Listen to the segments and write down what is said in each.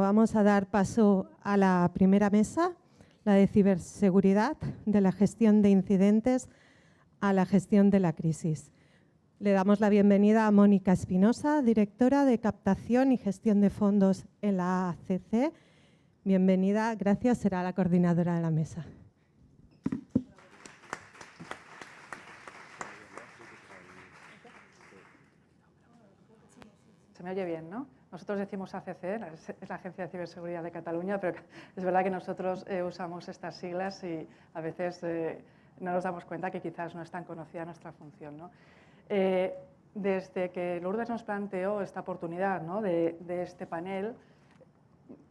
vamos a dar paso a la primera mesa, la de ciberseguridad, de la gestión de incidentes a la gestión de la crisis. Le damos la bienvenida a Mónica Espinosa, directora de captación y gestión de fondos en la ACC. Bienvenida, gracias, será la coordinadora de la mesa. Se me oye bien, ¿no? Nosotros decimos ACC, es la Agencia de Ciberseguridad de Cataluña, pero es verdad que nosotros usamos estas siglas y a veces no nos damos cuenta que quizás no es tan conocida nuestra función, ¿no? Desde que Lourdes nos planteó esta oportunidad, ¿no?, de este panel,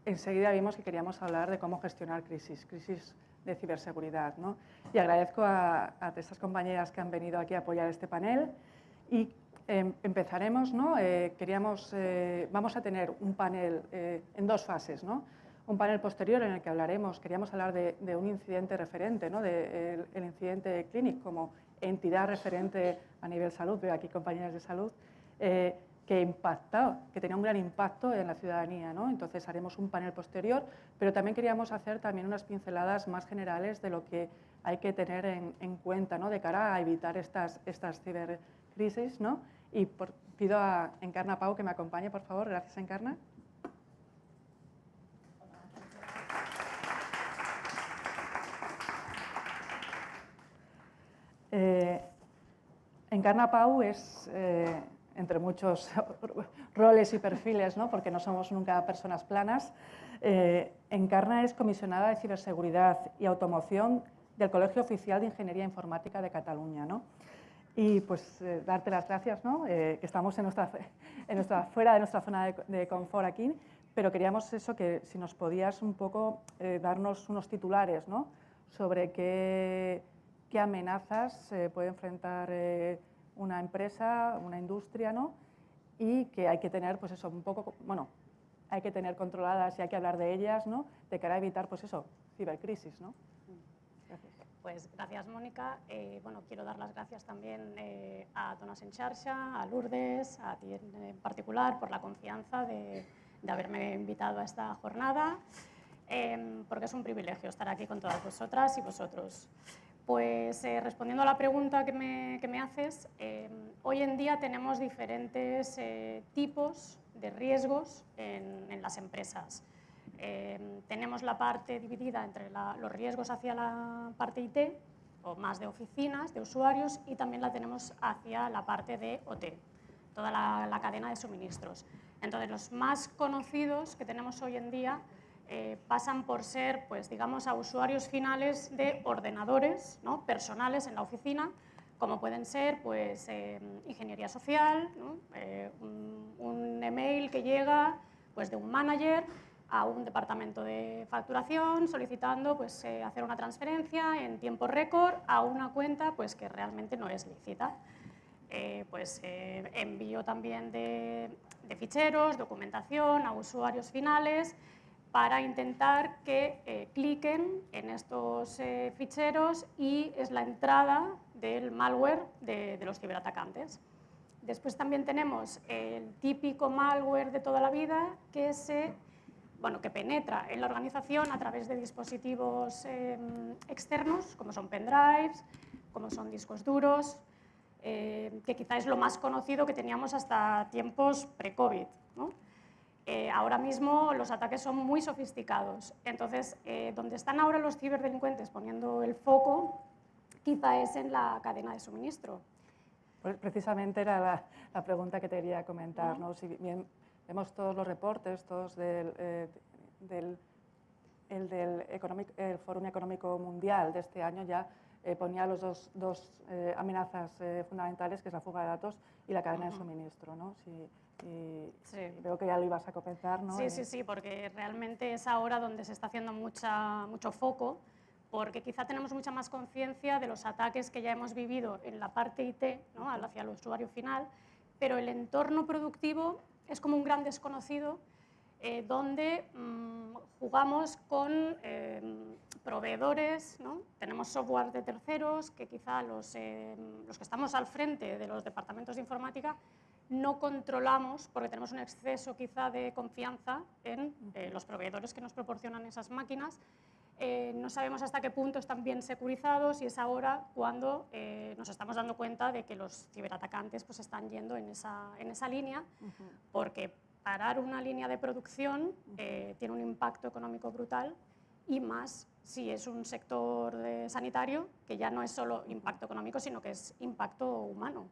enseguida vimos que queríamos hablar de cómo gestionar crisis de ciberseguridad, ¿no? Y agradezco a estas compañeras que han venido aquí a apoyar este panel y empezaremos, ¿no? Vamos a tener un panel en dos fases, ¿no? Un panel posterior en el que queríamos hablar de un incidente referente, ¿no?, del incidente Clinic como entidad referente a nivel salud, veo aquí compañeras de salud, que tenía un gran impacto en la ciudadanía, ¿no? Entonces haremos un panel posterior, pero también queríamos hacer también unas pinceladas más generales de lo que hay que tener en cuenta, ¿no?, de cara a evitar estas cibercrisis, ¿no? Y pido a Encarna Pau que me acompañe, por favor. Gracias, Encarna. Encarna Pau es, entre muchos roles y perfiles, ¿no?, porque no somos nunca personas planas, Encarna es comisionada de ciberseguridad y automoción del Colegio Oficial de Ingeniería Informática de Cataluña, ¿no? Y pues darte las gracias, ¿no?, que estamos fuera de nuestra zona de confort aquí, pero queríamos eso, que si nos podías un poco darnos unos titulares, ¿no?, sobre qué amenazas puede enfrentar una empresa, una industria, ¿no?, y que hay que tener, pues eso, un poco, bueno, hay que tener controladas y hay que hablar de ellas, ¿no?, de cara a evitar, pues eso, cibercrisis, ¿no? Gracias. Pues gracias, Mónica. Bueno, quiero dar las gracias también a Dones en Xarxa, a Lourdes, a ti en particular, por la confianza de haberme invitado a esta jornada, porque es un privilegio estar aquí con todas vosotras y vosotros. Pues respondiendo a la pregunta que me haces, hoy en día tenemos diferentes tipos de riesgos en las empresas. Tenemos la parte dividida entre los riesgos hacia la parte IT, o más de oficinas, de usuarios, y también la tenemos hacia la parte de OT, toda la cadena de suministros. Entonces, los más conocidos que tenemos hoy en día pasan por ser, pues, digamos, a usuarios finales de ordenadores, ¿no?, personales en la oficina, como pueden ser, pues, ingeniería social, ¿no?, un email que llega, pues, de un manager a un departamento de facturación solicitando, pues, hacer una transferencia en tiempo récord a una cuenta, pues, que realmente no es lícita. Envío también de ficheros, documentación a usuarios finales para intentar que cliquen en estos ficheros y es la entrada del malware de los ciberatacantes. Después también tenemos el típico malware de toda la vida que penetra en la organización a través de dispositivos externos, como son pendrives, como son discos duros, que quizá es lo más conocido que teníamos hasta tiempos pre-COVID, ¿no? Ahora mismo los ataques son muy sofisticados, entonces donde están ahora los ciberdelincuentes poniendo el foco quizá es en la cadena de suministro. Pues precisamente era la pregunta que te quería comentar, ¿no? Si bien vemos todos los reportes, todos del Fórum Económico Mundial de este año, ya ponía los dos amenazas fundamentales, que es la fuga de datos y la cadena de suministro, ¿no? Sí. Veo que ya lo ibas a comentar, ¿no? Sí, porque realmente es ahora donde se está haciendo mucho foco, porque quizá tenemos mucha más conciencia de los ataques que ya hemos vivido en la parte IT, ¿no?, hacia el usuario final, pero el entorno productivo es como un gran desconocido donde jugamos con proveedores, ¿no? Tenemos software de terceros que quizá los que estamos al frente de los departamentos de informática no controlamos, porque tenemos un exceso quizá de confianza en los proveedores que nos proporcionan esas máquinas. No sabemos hasta qué punto están bien securizados y es ahora cuando nos estamos dando cuenta de que los ciberatacantes pues, están yendo en esa línea, porque parar una línea de producción tiene un impacto económico brutal, y más si es un sector sanitario, que ya no es solo impacto económico, sino que es impacto humano.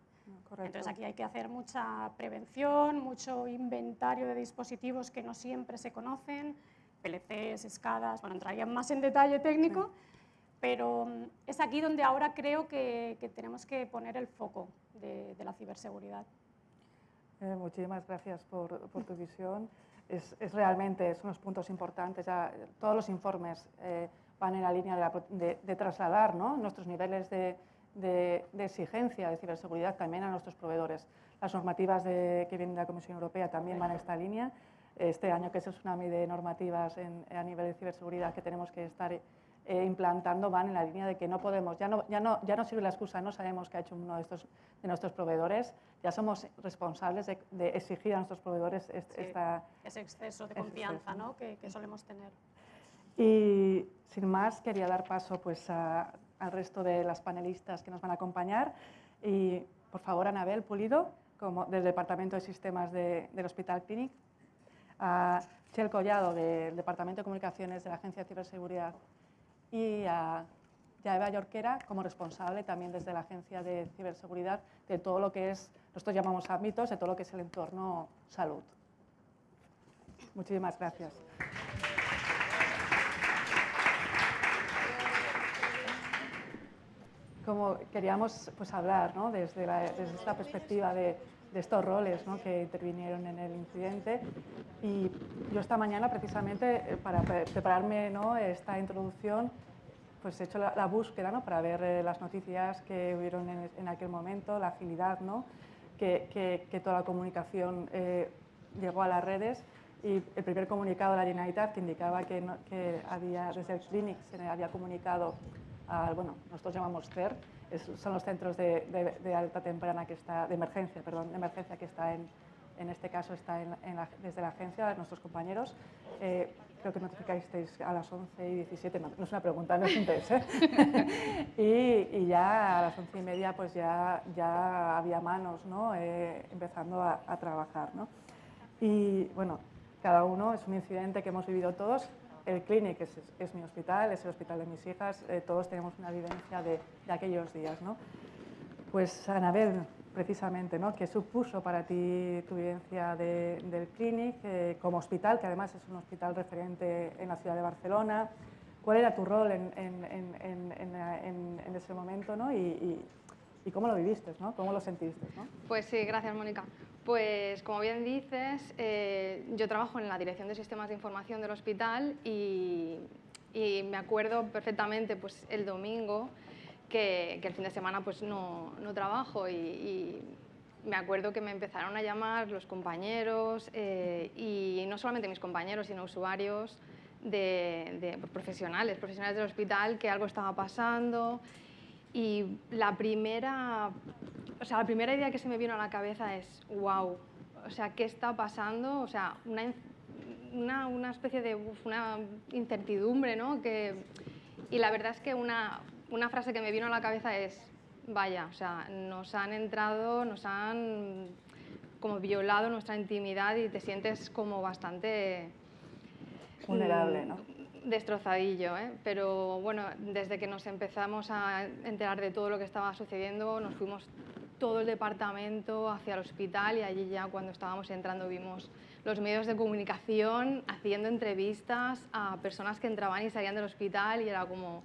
Correcto. Entonces aquí hay que hacer mucha prevención, mucho inventario de dispositivos que no siempre se conocen, PLCs, SCADAs, bueno, entraría más en detalle técnico, pero es aquí donde ahora creo que tenemos que poner el foco de la ciberseguridad. Muchísimas gracias por tu visión. Realmente son unos puntos importantes. Ya, todos los informes van en la línea de trasladar, ¿no?, nuestros niveles de exigencia de ciberseguridad también a nuestros proveedores. Las normativas que vienen de la Comisión Europea también van en esta línea. Este año, que es el tsunami de normativas a nivel de ciberseguridad que tenemos que estar implantando, van en la línea de que no podemos, ya no sirve la excusa, no sabemos qué ha hecho uno de nuestros proveedores, ya somos responsables de exigir a nuestros proveedores ese exceso de confianza, ¿no?, que solemos tener. Y sin más, quería dar paso pues, al resto de las panelistas que nos van a acompañar. Y, por favor, Anabel Pulido, del Departamento de Sistemas del Hospital Clínic, a Txell Collado, del Departamento de Comunicaciones de la Agencia de Ciberseguridad, y a Eva Jorquera, como responsable también desde la Agencia de Ciberseguridad de todo lo que es, nosotros llamamos ámbitos, de todo lo que es el entorno salud. Muchísimas gracias. Como queríamos pues, hablar, ¿no?, desde esta perspectiva de estos roles, ¿no?, que intervinieron en el incidente. Y yo esta mañana, precisamente, para prepararme, ¿no?, esta introducción, pues he hecho la búsqueda, ¿no?, para ver las noticias que hubieron en aquel momento, la agilidad, ¿no?, que toda la comunicación llegó a las redes. Y el primer comunicado de la Generalitat, que indicaba que desde el Clínic se había comunicado bueno, nosotros llamamos CER, son los centros de alta temprana de emergencia que está en este caso está desde la agencia, nuestros compañeros. Creo que notificasteis a las 11:17, no es una pregunta, no es un test, y ya a las 11:30 pues ya había manos, ¿no?, empezando a trabajar, ¿no? Y bueno, cada uno es un incidente que hemos vivido todos. El Clínic es mi hospital, es el hospital de mis hijas, todos tenemos una vivencia de aquellos días, ¿no? Pues, Anabel, precisamente, ¿no?, ¿qué supuso para ti tu vivencia del Clínic como hospital, que además es un hospital referente en la ciudad de Barcelona? ¿Cuál era tu rol en ese momento, ¿no?, y cómo lo viviste, ¿no?, cómo lo sentiste, ¿no? Pues sí, gracias, Mónica. Pues como bien dices, yo trabajo en la Dirección de Sistemas de Información del hospital y me acuerdo perfectamente pues, el domingo que el fin de semana pues, no trabajo y me acuerdo que me empezaron a llamar los compañeros y no solamente mis compañeros, sino usuarios profesionales del hospital, que algo estaba pasando. Y la primera idea que se me vino a la cabeza es, wow, o sea, ¿qué está pasando? O sea, una especie de una incertidumbre, ¿no? Y la verdad es que una frase que me vino a la cabeza es, vaya, o sea, nos han entrado, nos han como violado nuestra intimidad y te sientes como bastante vulnerable, ¿no? Destrozadillo, ¿eh? Pero bueno, desde que nos empezamos a enterar de todo lo que estaba sucediendo, nos fuimos todo el departamento hacia el hospital y allí ya cuando estábamos entrando vimos los medios de comunicación haciendo entrevistas a personas que entraban y salían del hospital y era como,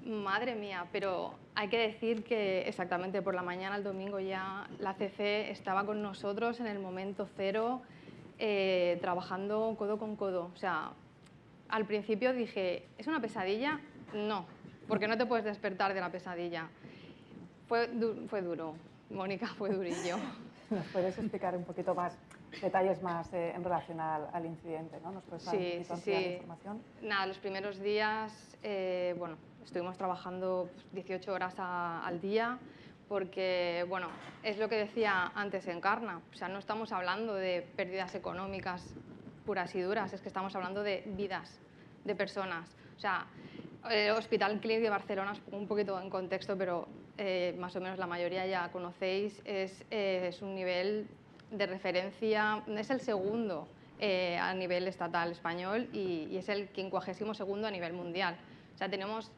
madre mía, pero hay que decir que exactamente por la mañana, el domingo ya, la CC estaba con nosotros en el momento cero, trabajando codo con codo, o sea, al principio dije, ¿es una pesadilla? No, porque no te puedes despertar de la pesadilla. Fue duro, Mónica, fue durillo. ¿Nos puedes explicar un poquito más, detalles más en relación al incidente, ¿no? ¿Nos puedes dar un poquito de información? Nada, los primeros días, bueno, estuvimos trabajando 18 horas al día porque, bueno, es lo que decía antes Encarna, o sea, no estamos hablando de pérdidas económicas puras y duras, es que estamos hablando de vidas de personas. O sea, el Hospital Clínic de Barcelona, os pongo un poquito en contexto, pero más o menos la mayoría ya conocéis, es un nivel de referencia, es el segundo a nivel estatal español y es el 52º a nivel mundial. O sea, tenemos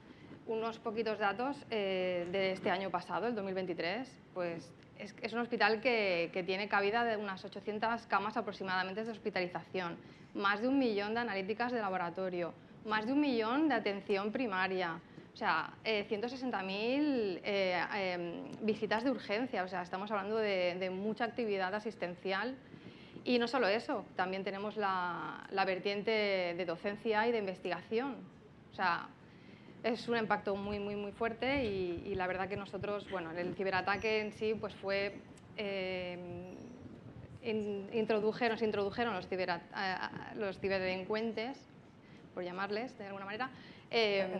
unos poquitos datos de este año pasado, el 2023, pues es un hospital que tiene cabida de unas 800 camas aproximadamente de hospitalización, más de 1 millón de analíticas de laboratorio, más de 1 millón de atención primaria, o sea, 160.000 visitas de urgencia, o sea, estamos hablando de mucha actividad asistencial. Y no solo eso, también tenemos la vertiente de docencia y de investigación. O sea, es un impacto muy, muy, muy fuerte y la verdad que nosotros, bueno, el ciberataque en sí pues fue... nos introdujeron los ciberdelincuentes, por llamarles de alguna manera.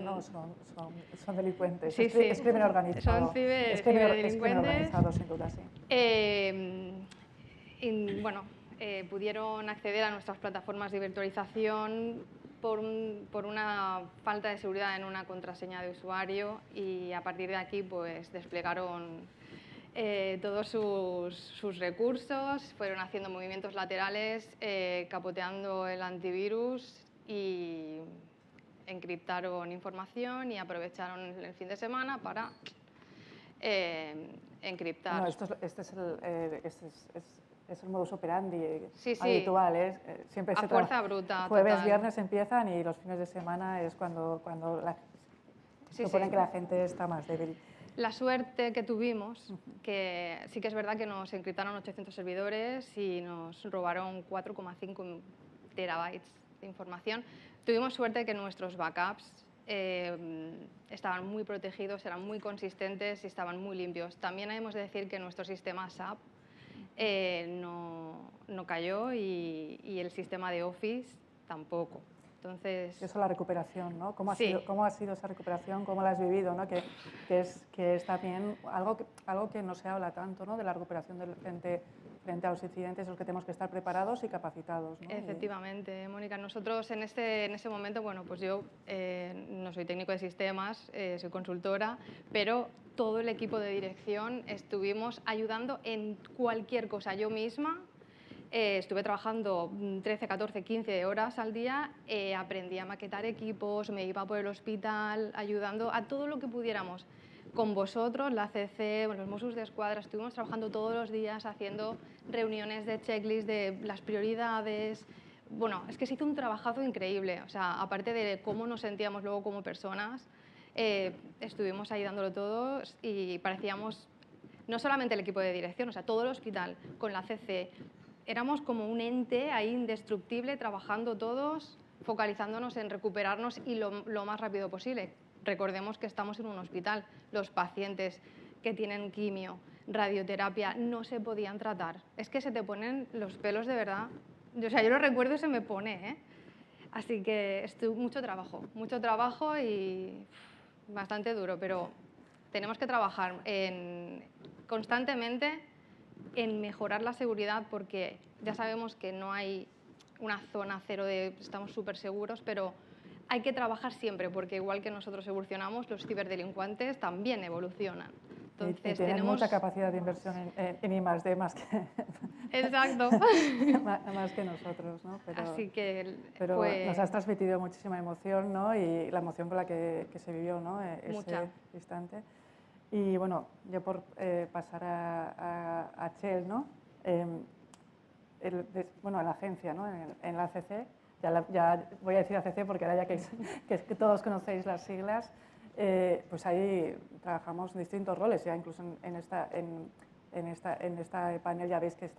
No, son delincuentes, sí, es crimen organizado. Son es crimen ciberdelincuentes. organizado, sin duda, sí. Bueno, pudieron acceder a nuestras plataformas de virtualización por una falta de seguridad en una contraseña de usuario y a partir de aquí pues desplegaron todos sus recursos, fueron haciendo movimientos laterales, capoteando el antivirus y encriptaron información y aprovecharon el fin de semana para encriptar. No, este es el modus operandi Sí, habitual. Siempre a fuerza bruta. Jueves, total. viernes empiezan y los fines de semana es cuando suponen que la gente está más débil. La suerte que tuvimos, que sí que es verdad que nos encriptaron 800 servidores y nos robaron 4,5 terabytes de información. Tuvimos suerte de que nuestros backups estaban muy protegidos, eran muy consistentes y estaban muy limpios. También hemos de decir que nuestro sistema SAP no cayó y el sistema de Office tampoco. Entonces, eso es la recuperación, ¿no? ¿Cómo ha sido esa recuperación? ¿Cómo la has vivido? ¿No? Que es también algo que no se habla tanto, ¿no? De la recuperación frente a los incidentes, los que tenemos que estar preparados y capacitados, ¿no? Efectivamente, Mónica. Nosotros en ese momento, bueno, pues yo no soy técnico de sistemas, soy consultora, pero todo el equipo de dirección estuvimos ayudando en cualquier cosa. Yo misma estuve trabajando 13, 14, 15 horas al día, aprendí a maquetar equipos, me iba por el hospital, ayudando a todo lo que pudiéramos. Con vosotros, la CC, los Mossos d'Esquadra, estuvimos trabajando todos los días haciendo reuniones de checklist de las prioridades. Bueno, es que se hizo un trabajazo increíble. O sea, aparte de cómo nos sentíamos luego como personas, estuvimos ahí dándolo todo y parecíamos, no solamente el equipo de dirección, o sea, todo el hospital con la CC, éramos como un ente ahí indestructible, trabajando todos, focalizándonos en recuperarnos y lo más rápido posible. Recordemos que estamos en un hospital, los pacientes que tienen quimio, radioterapia, no se podían tratar. Es que se te ponen los pelos de verdad. O sea, yo lo recuerdo y se me pone, ¿eh? Así que mucho trabajo y bastante duro, pero tenemos que trabajar constantemente en mejorar la seguridad porque ya sabemos que no hay una zona cero de estamos súper seguros, pero hay que trabajar siempre porque igual que nosotros evolucionamos, los ciberdelincuentes también evolucionan. Entonces, tienen tenemos mucha capacidad de inversión en I+D más que, Exacto. más que nosotros, ¿no? Así que pero nos has transmitido muchísima emoción, ¿no? Y la emoción con la que se vivió, ¿no? Ese instante. Y bueno, yo por pasar a Chel, ¿no? Bueno, en la agencia, ¿no? En la ACC, ya voy a decir ACC porque ahora ya que todos conocéis las siglas, pues ahí trabajamos en distintos roles, ya incluso en esta panel ya veis que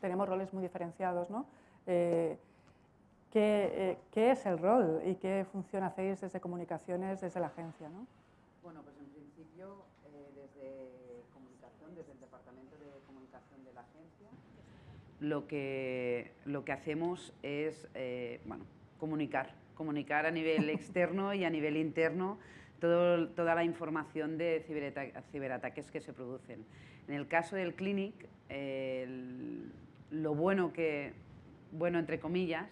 tenemos roles muy diferenciados, ¿no? ¿Qué es el rol y qué función hacéis desde comunicaciones, desde la agencia, ¿no? Bueno, pues en principio desde comunicación, desde el departamento de comunicación de la agencia, lo que hacemos es bueno, comunicar a nivel externo y a nivel interno toda la información de ciberataques que se producen. En el caso del Clinic, lo bueno entre comillas,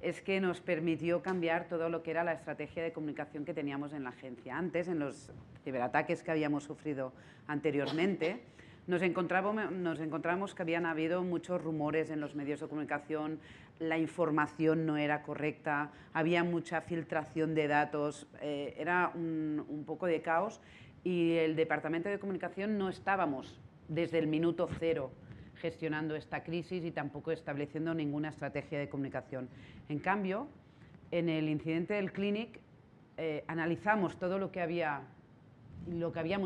es que nos permitió cambiar todo lo que era la estrategia de comunicación que teníamos en la agencia. Antes, en los ciberataques que habíamos sufrido anteriormente, nos encontramos que habían habido muchos rumores en los medios de comunicación, la información no era correcta, había mucha filtración de datos, era un poco de caos, y el departamento de comunicación no estábamos desde el minuto cero gestionando esta crisis y tampoco estableciendo ninguna estrategia de comunicación. En cambio, en el incidente del Clinic analizamos todo lo que habíamos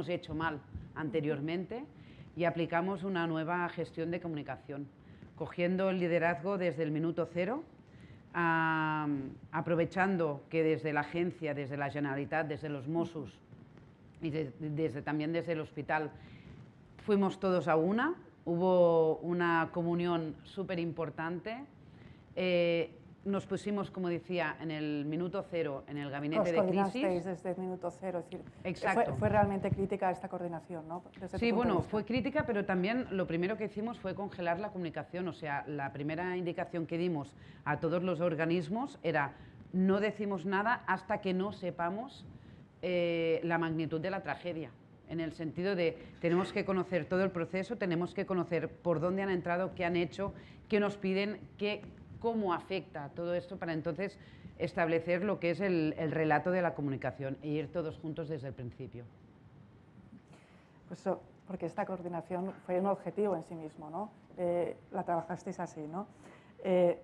hecho mal anteriormente y aplicamos una nueva gestión de comunicación, cogiendo el liderazgo desde el minuto cero, aprovechando que desde la agencia, desde la Generalitat, desde los Mossos y también desde el hospital, fuimos todos a una. Hubo una comunión súper importante. Nos pusimos, como decía, en el minuto cero en el gabinete de crisis. Desde el minuto cero, es decir, exacto. Fue realmente crítica esta coordinación, ¿no? Sí, bueno, fue crítica, pero también lo primero que hicimos fue congelar la comunicación. O sea, la primera indicación que dimos a todos los organismos era: no decimos nada hasta que no sepamos la magnitud de la tragedia. En el sentido de, tenemos que conocer todo el proceso, tenemos que conocer por dónde han entrado, qué han hecho, qué nos piden, cómo afecta todo esto, para entonces establecer lo que es el relato de la comunicación e ir todos juntos desde el principio. Pues eso, porque esta coordinación fue un objetivo en sí mismo, ¿no? La trabajasteis así, ¿no?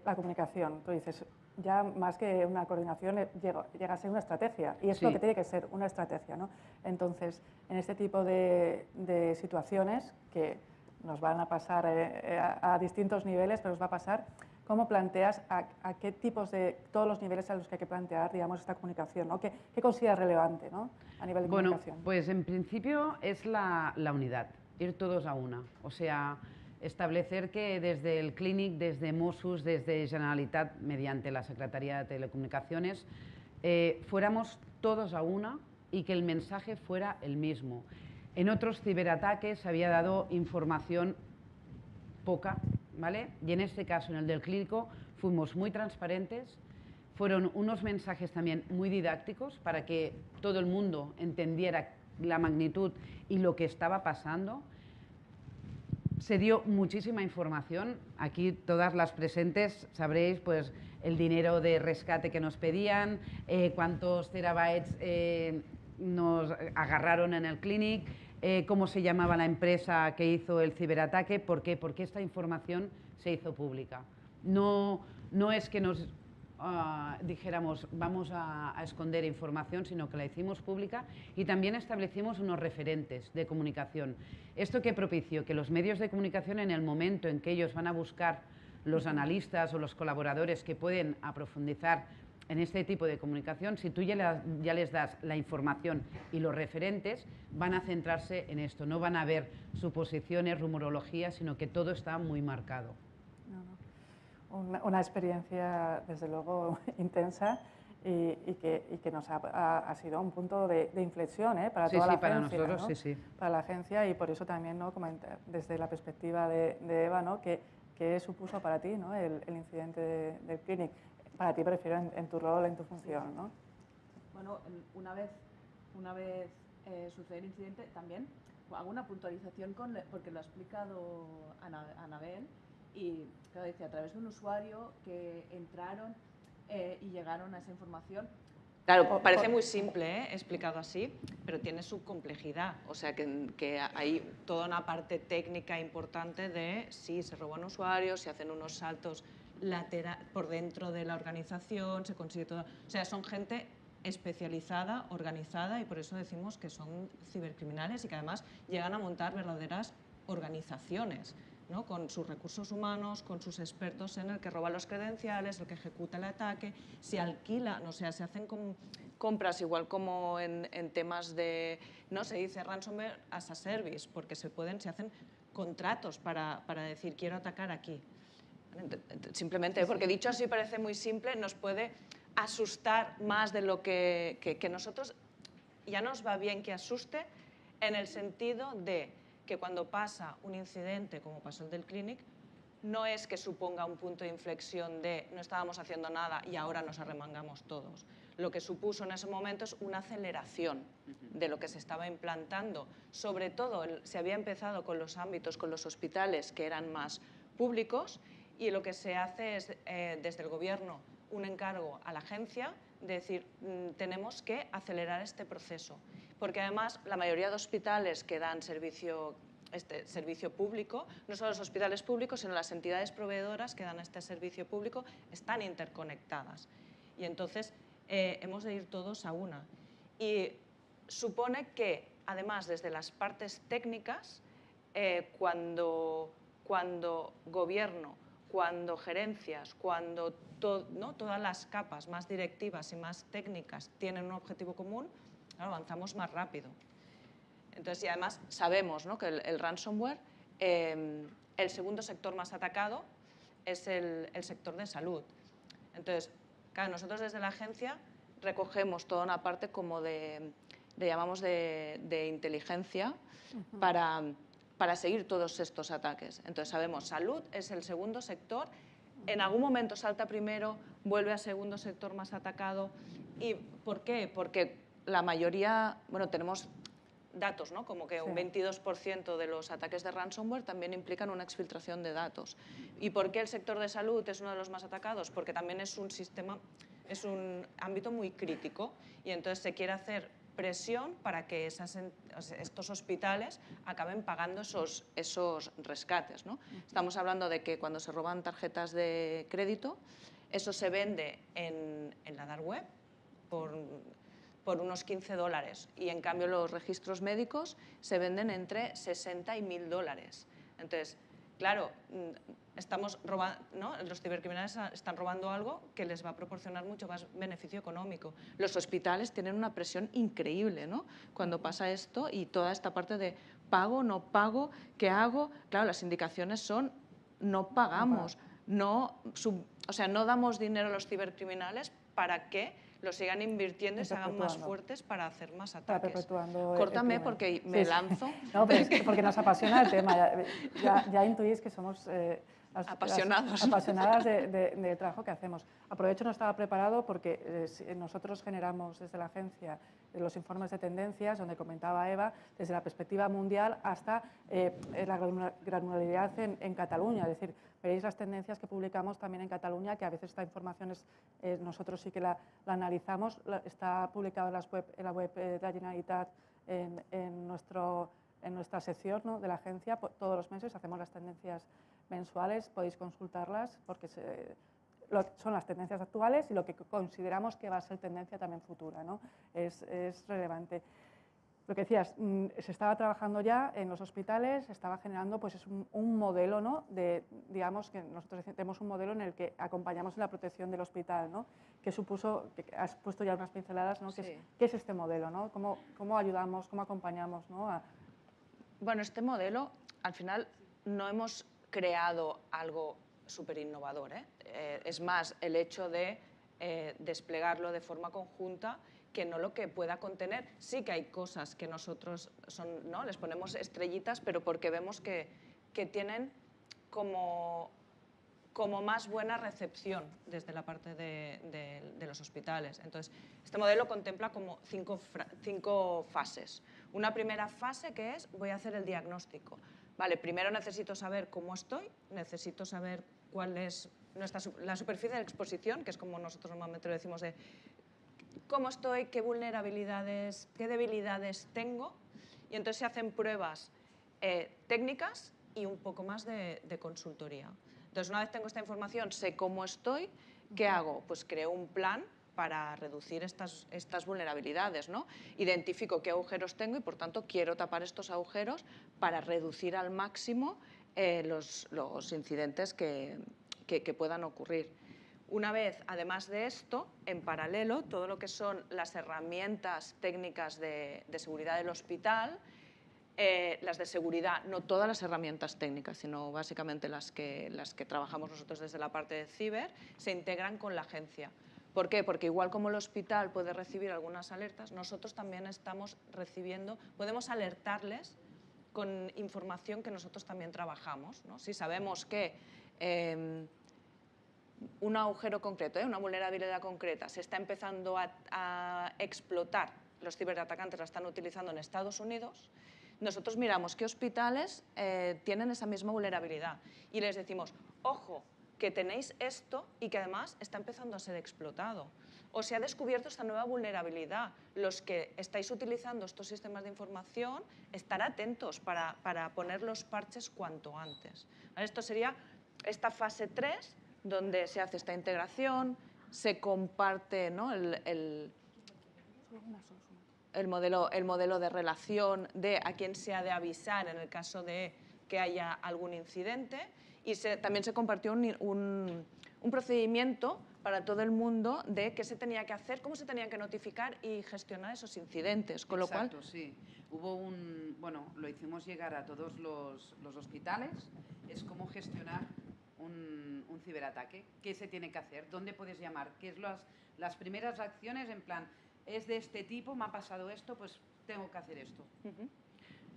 La comunicación, tú dices, ya más que una coordinación llega a ser una estrategia, y es lo que tiene que ser, una estrategia, ¿no? Entonces, en este tipo de situaciones que nos van a pasar a distintos niveles, pero nos va a pasar, ¿cómo planteas a qué tipos de, todos los niveles a los que hay que plantear, digamos, esta comunicación, ¿no? ¿Qué consideras relevante, ¿no? A nivel de comunicación? Bueno, pues en principio es la unidad, ir todos a una, o sea, establecer que desde el Clinic, desde Mossos, desde Generalitat, mediante la Secretaría de Telecomunicaciones, fuéramos todos a una y que el mensaje fuera el mismo. En otros ciberataques había dado información poca, ¿vale? Y en este caso, en el del Clínico, fuimos muy transparentes, fueron unos mensajes también muy didácticos para que todo el mundo entendiera la magnitud y lo que estaba pasando. Se dio muchísima información. Aquí todas las presentes sabréis pues el dinero de rescate que nos pedían, cuántos terabytes nos agarraron en el Clinic, cómo se llamaba la empresa que hizo el ciberataque. ¿Por qué? Porque esta información se hizo pública. No es que nos dijéramos vamos a esconder información, sino que la hicimos pública y también establecimos unos referentes de comunicación. Esto que propició que los medios de comunicación, en el momento en que ellos van a buscar los analistas o los colaboradores que pueden profundizar en este tipo de comunicación, si tú ya les das la información y los referentes, van a centrarse en esto, no van a ver suposiciones, rumorología, sino que todo está muy marcado. Una experiencia, desde luego, intensa y que nos ha sido un punto de inflexión para toda la agencia. Para nosotros, ¿no? sí. Para la agencia, y por eso también, ¿no? Desde la perspectiva de Eva, ¿no? ¿Qué supuso para ti, ¿no? el incidente del Clinic? Para ti, prefiero en tu rol, en tu función, ¿no? Bueno, una vez sucede el incidente, también hago una puntualización porque lo ha explicado Anabel. Y claro, dice, a través de un usuario que entraron y llegaron a esa información. Claro, parece muy simple, explicado así, pero tiene su complejidad. O sea, que hay toda una parte técnica importante de si se roban usuarios, si hacen unos saltos por dentro de la organización, se consigue todo. O sea, son gente especializada, organizada, y por eso decimos que son cibercriminales y que además llegan a montar verdaderas organizaciones, ¿no? Con sus recursos humanos, con sus expertos en el que roban los credenciales, el que ejecuta el ataque, se alquilan, o sea, se hacen compras igual como en temas de, no se dice ransomware as a service, porque se hacen contratos para decir quiero atacar aquí. Simplemente, porque dicho así parece muy simple, nos puede asustar más de lo que nosotros ya nos va bien que asuste en el sentido de que cuando pasa un incidente, como pasó el del Clinic, no es que suponga un punto de inflexión de no estábamos haciendo nada y ahora nos arremangamos todos. Lo que supuso en ese momento es una aceleración de lo que se estaba implantando. Sobre todo, se había empezado con los ámbitos, con los hospitales que eran más públicos, y lo que se hace es, desde el Gobierno, un encargo a la agencia de decir, tenemos que acelerar este proceso. Porque además, la mayoría de hospitales que dan servicio público, no solo los hospitales públicos, sino las entidades proveedoras que dan este servicio público, están interconectadas. Y entonces hemos de ir todos a una. Y supone que, además, desde las partes técnicas, cuando gobierno, cuando gerencias, cuando todas las capas más directivas y más técnicas tienen un objetivo común, claro, avanzamos más rápido. Entonces, y además sabemos, ¿no?, que el ransomware, el segundo sector más atacado es el sector de salud. Entonces, claro, nosotros desde la agencia recogemos toda una parte como llamamos de inteligencia para seguir todos estos ataques. Entonces sabemos, salud es el segundo sector, en algún momento salta primero, vuelve a segundo sector más atacado. ¿Y por qué? Porque la mayoría, bueno, tenemos datos, ¿no?, como que un 22% de los ataques de ransomware también implican una exfiltración de datos. ¿Y por qué el sector de salud es uno de los más atacados? Porque también es un sistema, es un ámbito muy crítico, y entonces se quiere hacer presión para que estos hospitales acaben pagando esos rescates, ¿no? Estamos hablando de que cuando se roban tarjetas de crédito, eso se vende en la dark web por unos $15, y en cambio los registros médicos se venden entre 60 y $1000. Entonces, claro, estamos robando, ¿no?, los cibercriminales están robando algo que les va a proporcionar mucho más beneficio económico. Los hospitales tienen una presión increíble, ¿no?, cuando pasa esto, y toda esta parte de pago, no pago, ¿qué hago? Claro, las indicaciones son no pagamos, no damos dinero a los cibercriminales para que lo sigan invirtiendo y se hagan más fuertes para hacer más ataques. Córtame porque me lanzo. No, pero es porque nos apasiona el tema. Ya intuís que somos apasionadas del trabajo que hacemos. Aprovecho, no estaba preparado porque nosotros generamos desde la agencia los informes de tendencias, donde comentaba Eva, desde la perspectiva mundial hasta la granularidad en Cataluña. Es decir, veréis las tendencias que publicamos también en Cataluña, que a veces esta información nosotros sí que la analizamos, está publicada en la web de la Generalitat, en nuestra sección, ¿no?, de la agencia. Todos los meses hacemos las tendencias mensuales, podéis consultarlas porque son las tendencias actuales y lo que consideramos que va a ser tendencia también futura, ¿no? Es relevante. Lo que decías, se estaba trabajando ya en los hospitales, se estaba generando pues, un modelo, ¿no?, digamos que nosotros tenemos un modelo en el que acompañamos en la protección del hospital, ¿no?, que supuso, que has puesto ya unas pinceladas, ¿no?, sí. ¿Qué es este modelo, ¿no?, cómo ayudamos, cómo acompañamos, ¿no? Bueno, este modelo, al final, no hemos creado algo súper innovador, es más el hecho de desplegarlo de forma conjunta que no lo que pueda contener. Sí que hay cosas que nosotros ¿no?, les ponemos estrellitas, pero porque vemos que tienen como más buena recepción desde la parte de los hospitales. Entonces, este modelo contempla como cinco fases. Una primera fase que es, voy a hacer el diagnóstico. Vale, primero necesito saber cómo estoy, necesito saber cuál es la superficie de exposición, que es como nosotros normalmente lo decimos, de cómo estoy, qué vulnerabilidades, qué debilidades tengo, y entonces se hacen pruebas técnicas y un poco más de consultoría. Entonces, una vez tengo esta información, sé cómo estoy, ¿qué hago? Pues creo un plan para reducir estas vulnerabilidades, ¿no? Identifico qué agujeros tengo y, por tanto, quiero tapar estos agujeros para reducir al máximo los incidentes que puedan ocurrir. Una vez, además de esto, en paralelo, todo lo que son las herramientas técnicas de seguridad del hospital, las de seguridad, no todas las herramientas técnicas, sino básicamente las que trabajamos nosotros desde la parte de ciber, se integran con la agencia. ¿Por qué? Porque igual como el hospital puede recibir algunas alertas, nosotros también estamos recibiendo, podemos alertarles con información que nosotros también trabajamos, ¿no? Si sabemos que un agujero concreto, una vulnerabilidad concreta, se está empezando a explotar, los ciberatacantes la están utilizando en Estados Unidos, nosotros miramos qué hospitales tienen esa misma vulnerabilidad y les decimos, ojo, que tenéis esto y que además está empezando a ser explotado. O se ha descubierto esta nueva vulnerabilidad. Los que estáis utilizando estos sistemas de información, estar atentos para poner los parches cuanto antes. Esto sería esta fase 3, donde se hace esta integración, se comparte, ¿no? el modelo de relación de a quién se ha de avisar en el caso de que haya algún incidente y también se compartió un procedimiento para todo el mundo de qué se tenía que hacer, cómo se tenían que notificar y gestionar esos incidentes. Con lo cual, sí. Bueno, lo hicimos llegar a todos los hospitales, es cómo gestionar un ciberataque, qué se tiene que hacer, dónde puedes llamar, qué es las primeras acciones en plan, es de este tipo, me ha pasado esto, pues tengo que hacer esto.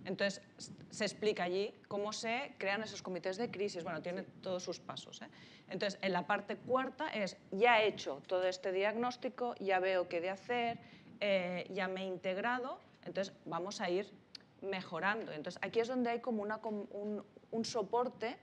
Entonces, se explica allí cómo se crean esos comités de crisis. Bueno, tiene todos sus pasos, ¿eh? Entonces, en la parte cuarta es, ya he hecho todo este diagnóstico, ya veo qué de hacer, ya me he integrado, entonces vamos a ir mejorando. Entonces, aquí es donde hay como un soporte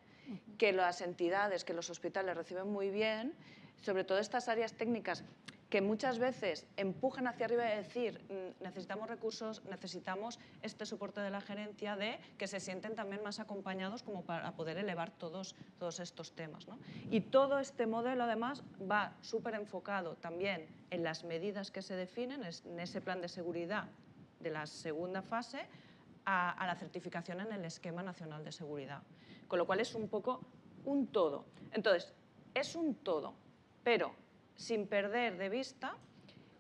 que las entidades, que los hospitales reciben muy bien, sobre todo estas áreas técnicas que muchas veces empujan hacia arriba de decir necesitamos recursos, necesitamos este soporte de la gerencia, de que se sienten también más acompañados como para poder elevar todos estos temas, ¿no? Y todo este modelo además va súper enfocado también en las medidas que se definen, en ese plan de seguridad de la segunda fase, a la certificación en el Esquema Nacional de Seguridad. Con lo cual es un poco un todo. Entonces, es un todo, pero sin perder de vista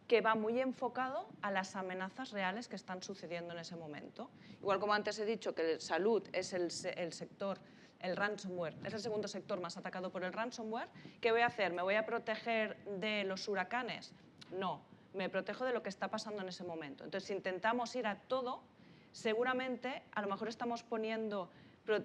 que va muy enfocado a las amenazas reales que están sucediendo en ese momento. Igual como antes he dicho que salud es el sector, el ransomware, es el segundo sector más atacado por el ransomware, ¿qué voy a hacer? ¿Me voy a proteger de los huracanes? No, me protejo de lo que está pasando en ese momento. Entonces, si intentamos ir a todo, seguramente a lo mejor estamos poniendo,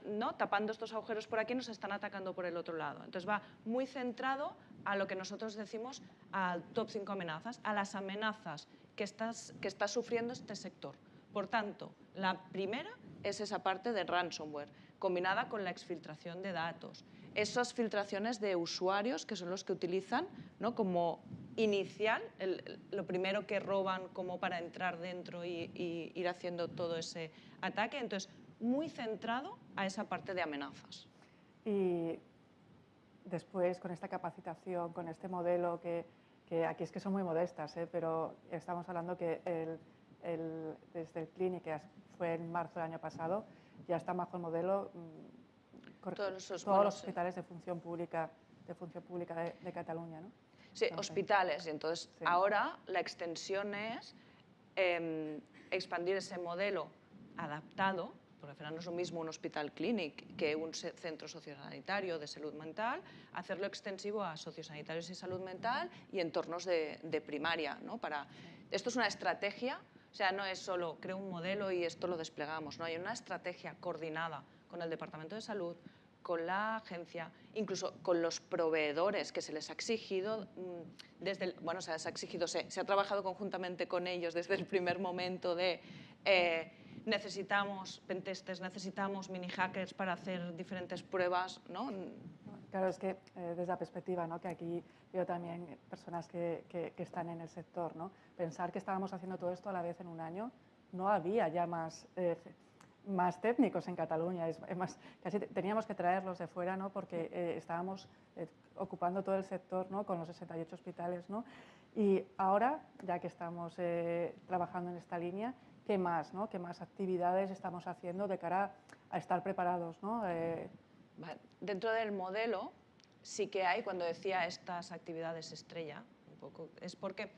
¿no?, tapando estos agujeros por aquí, nos están atacando por el otro lado. Entonces va muy centrado a lo que nosotros decimos al top 5 amenazas, a las amenazas que está sufriendo este sector. Por tanto, la primera es esa parte de ransomware, combinada con la exfiltración de datos. Esas filtraciones de usuarios que son los que utilizan, ¿no?, como inicial, lo primero que roban como para entrar dentro y ir haciendo todo ese ataque. Entonces, muy centrado a esa parte de amenazas. Y después, con esta capacitación, con este modelo, que aquí es que son muy modestas, pero estamos hablando que desde el Clinic, que fue en marzo del año pasado, ya está bajo el modelo todos los hospitales de función pública de Cataluña, ¿no? Sí, entonces, hospitales. Y entonces, sí, ahora la extensión es expandir ese modelo adaptado, porque al final no es lo mismo un hospital Clinic que un centro sociosanitario de salud mental, hacerlo extensivo a sociosanitarios y salud mental y entornos de primaria, ¿no? Esto es una estrategia, o sea, no es solo creo un modelo y esto lo desplegamos, no, hay una estrategia coordinada con el Departamento de Salud, con la agencia, incluso con los proveedores que se les ha exigido, se ha trabajado conjuntamente con ellos desde el primer momento de necesitamos pentestes, necesitamos mini hackers para hacer diferentes pruebas, ¿no? Claro, es que desde la perspectiva, ¿no?, que aquí veo también personas que están en el sector, ¿no? Pensar que estábamos haciendo todo esto a la vez en un año, no había ya más técnicos en Cataluña, es más, casi teníamos que traerlos de fuera, ¿no?, porque estábamos ocupando todo el sector, ¿no?, con los 68 hospitales, ¿no? Y ahora, ya que estamos trabajando en esta línea, ¿qué más, ¿no?, qué más actividades estamos haciendo de cara a estar preparados, ¿no? Dentro del modelo sí que hay, cuando decía estas actividades estrella, un poco, es porque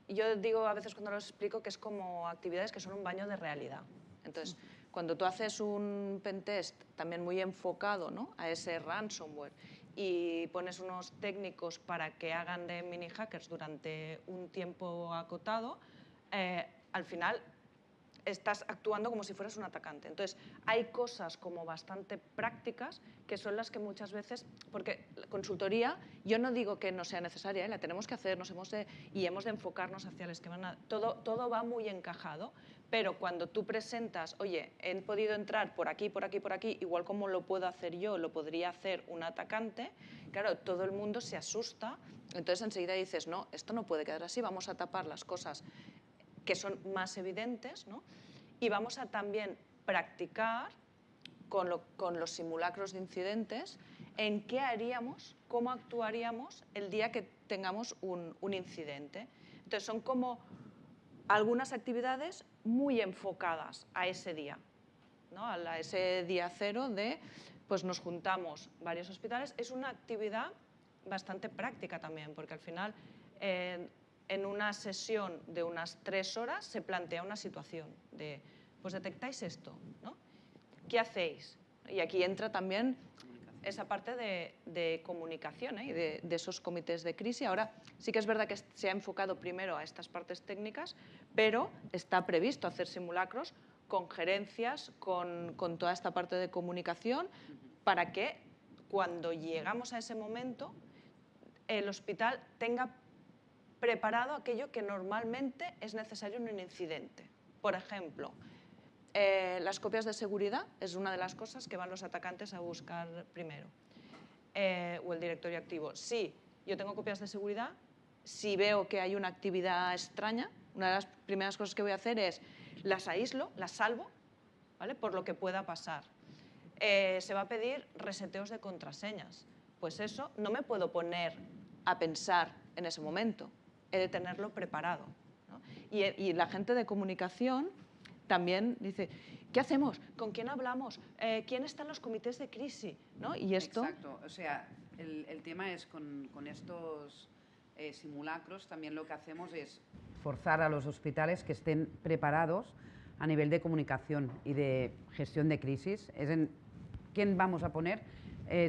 yo digo a veces cuando lo explico que es como actividades que son un baño de realidad. Entonces, cuando tú haces un pentest también muy enfocado, ¿no?, a ese ransomware y pones unos técnicos para que hagan de mini hackers durante un tiempo acotado, al final estás actuando como si fueras un atacante. Entonces, hay cosas como bastante prácticas que son las que muchas veces, porque la consultoría, yo no digo que no sea necesaria, la tenemos que hacer, y hemos de enfocarnos hacia el esquema, todo va muy encajado, pero cuando tú presentas, oye, he podido entrar por aquí, por aquí, por aquí, igual como lo puedo hacer yo, lo podría hacer un atacante, claro, todo el mundo se asusta, entonces enseguida dices, no, esto no puede quedar así, vamos a tapar las cosas que son más evidentes, ¿no? Y vamos a también practicar con los simulacros de incidentes en qué haríamos, cómo actuaríamos el día que tengamos un incidente. Entonces son como algunas actividades muy enfocadas a ese día, ¿no? A ese día cero de, pues nos juntamos varios hospitales. Es una actividad bastante práctica también, porque al final en una sesión de unas 3 horas se plantea una situación de, pues detectáis esto, ¿no? ¿Qué hacéis? Y aquí entra también esa parte de comunicación, y de esos comités de crisis. Ahora sí que es verdad que se ha enfocado primero a estas partes técnicas, pero está previsto hacer simulacros con gerencias, con toda esta parte de comunicación, para que cuando llegamos a ese momento el hospital tenga preparado aquello que normalmente es necesario en un incidente. Por ejemplo, las copias de seguridad es una de las cosas que van los atacantes a buscar primero. O el directorio activo. Si yo tengo copias de seguridad, si veo que hay una actividad extraña, una de las primeras cosas que voy a hacer es las aíslo, las salvo, ¿vale? Por lo que pueda pasar. Se va a pedir reseteos de contraseñas. Pues eso no me puedo poner a pensar en ese momento. He de tenerlo preparado, ¿no? Y la gente de comunicación también dice, ¿qué hacemos? ¿Con quién hablamos? ¿Quién está en los comités de crisis? ¿No? Y esto... Exacto, o sea, el tema es con estos simulacros también lo que hacemos es forzar a los hospitales que estén preparados a nivel de comunicación y de gestión de crisis. ¿Quién vamos a poner?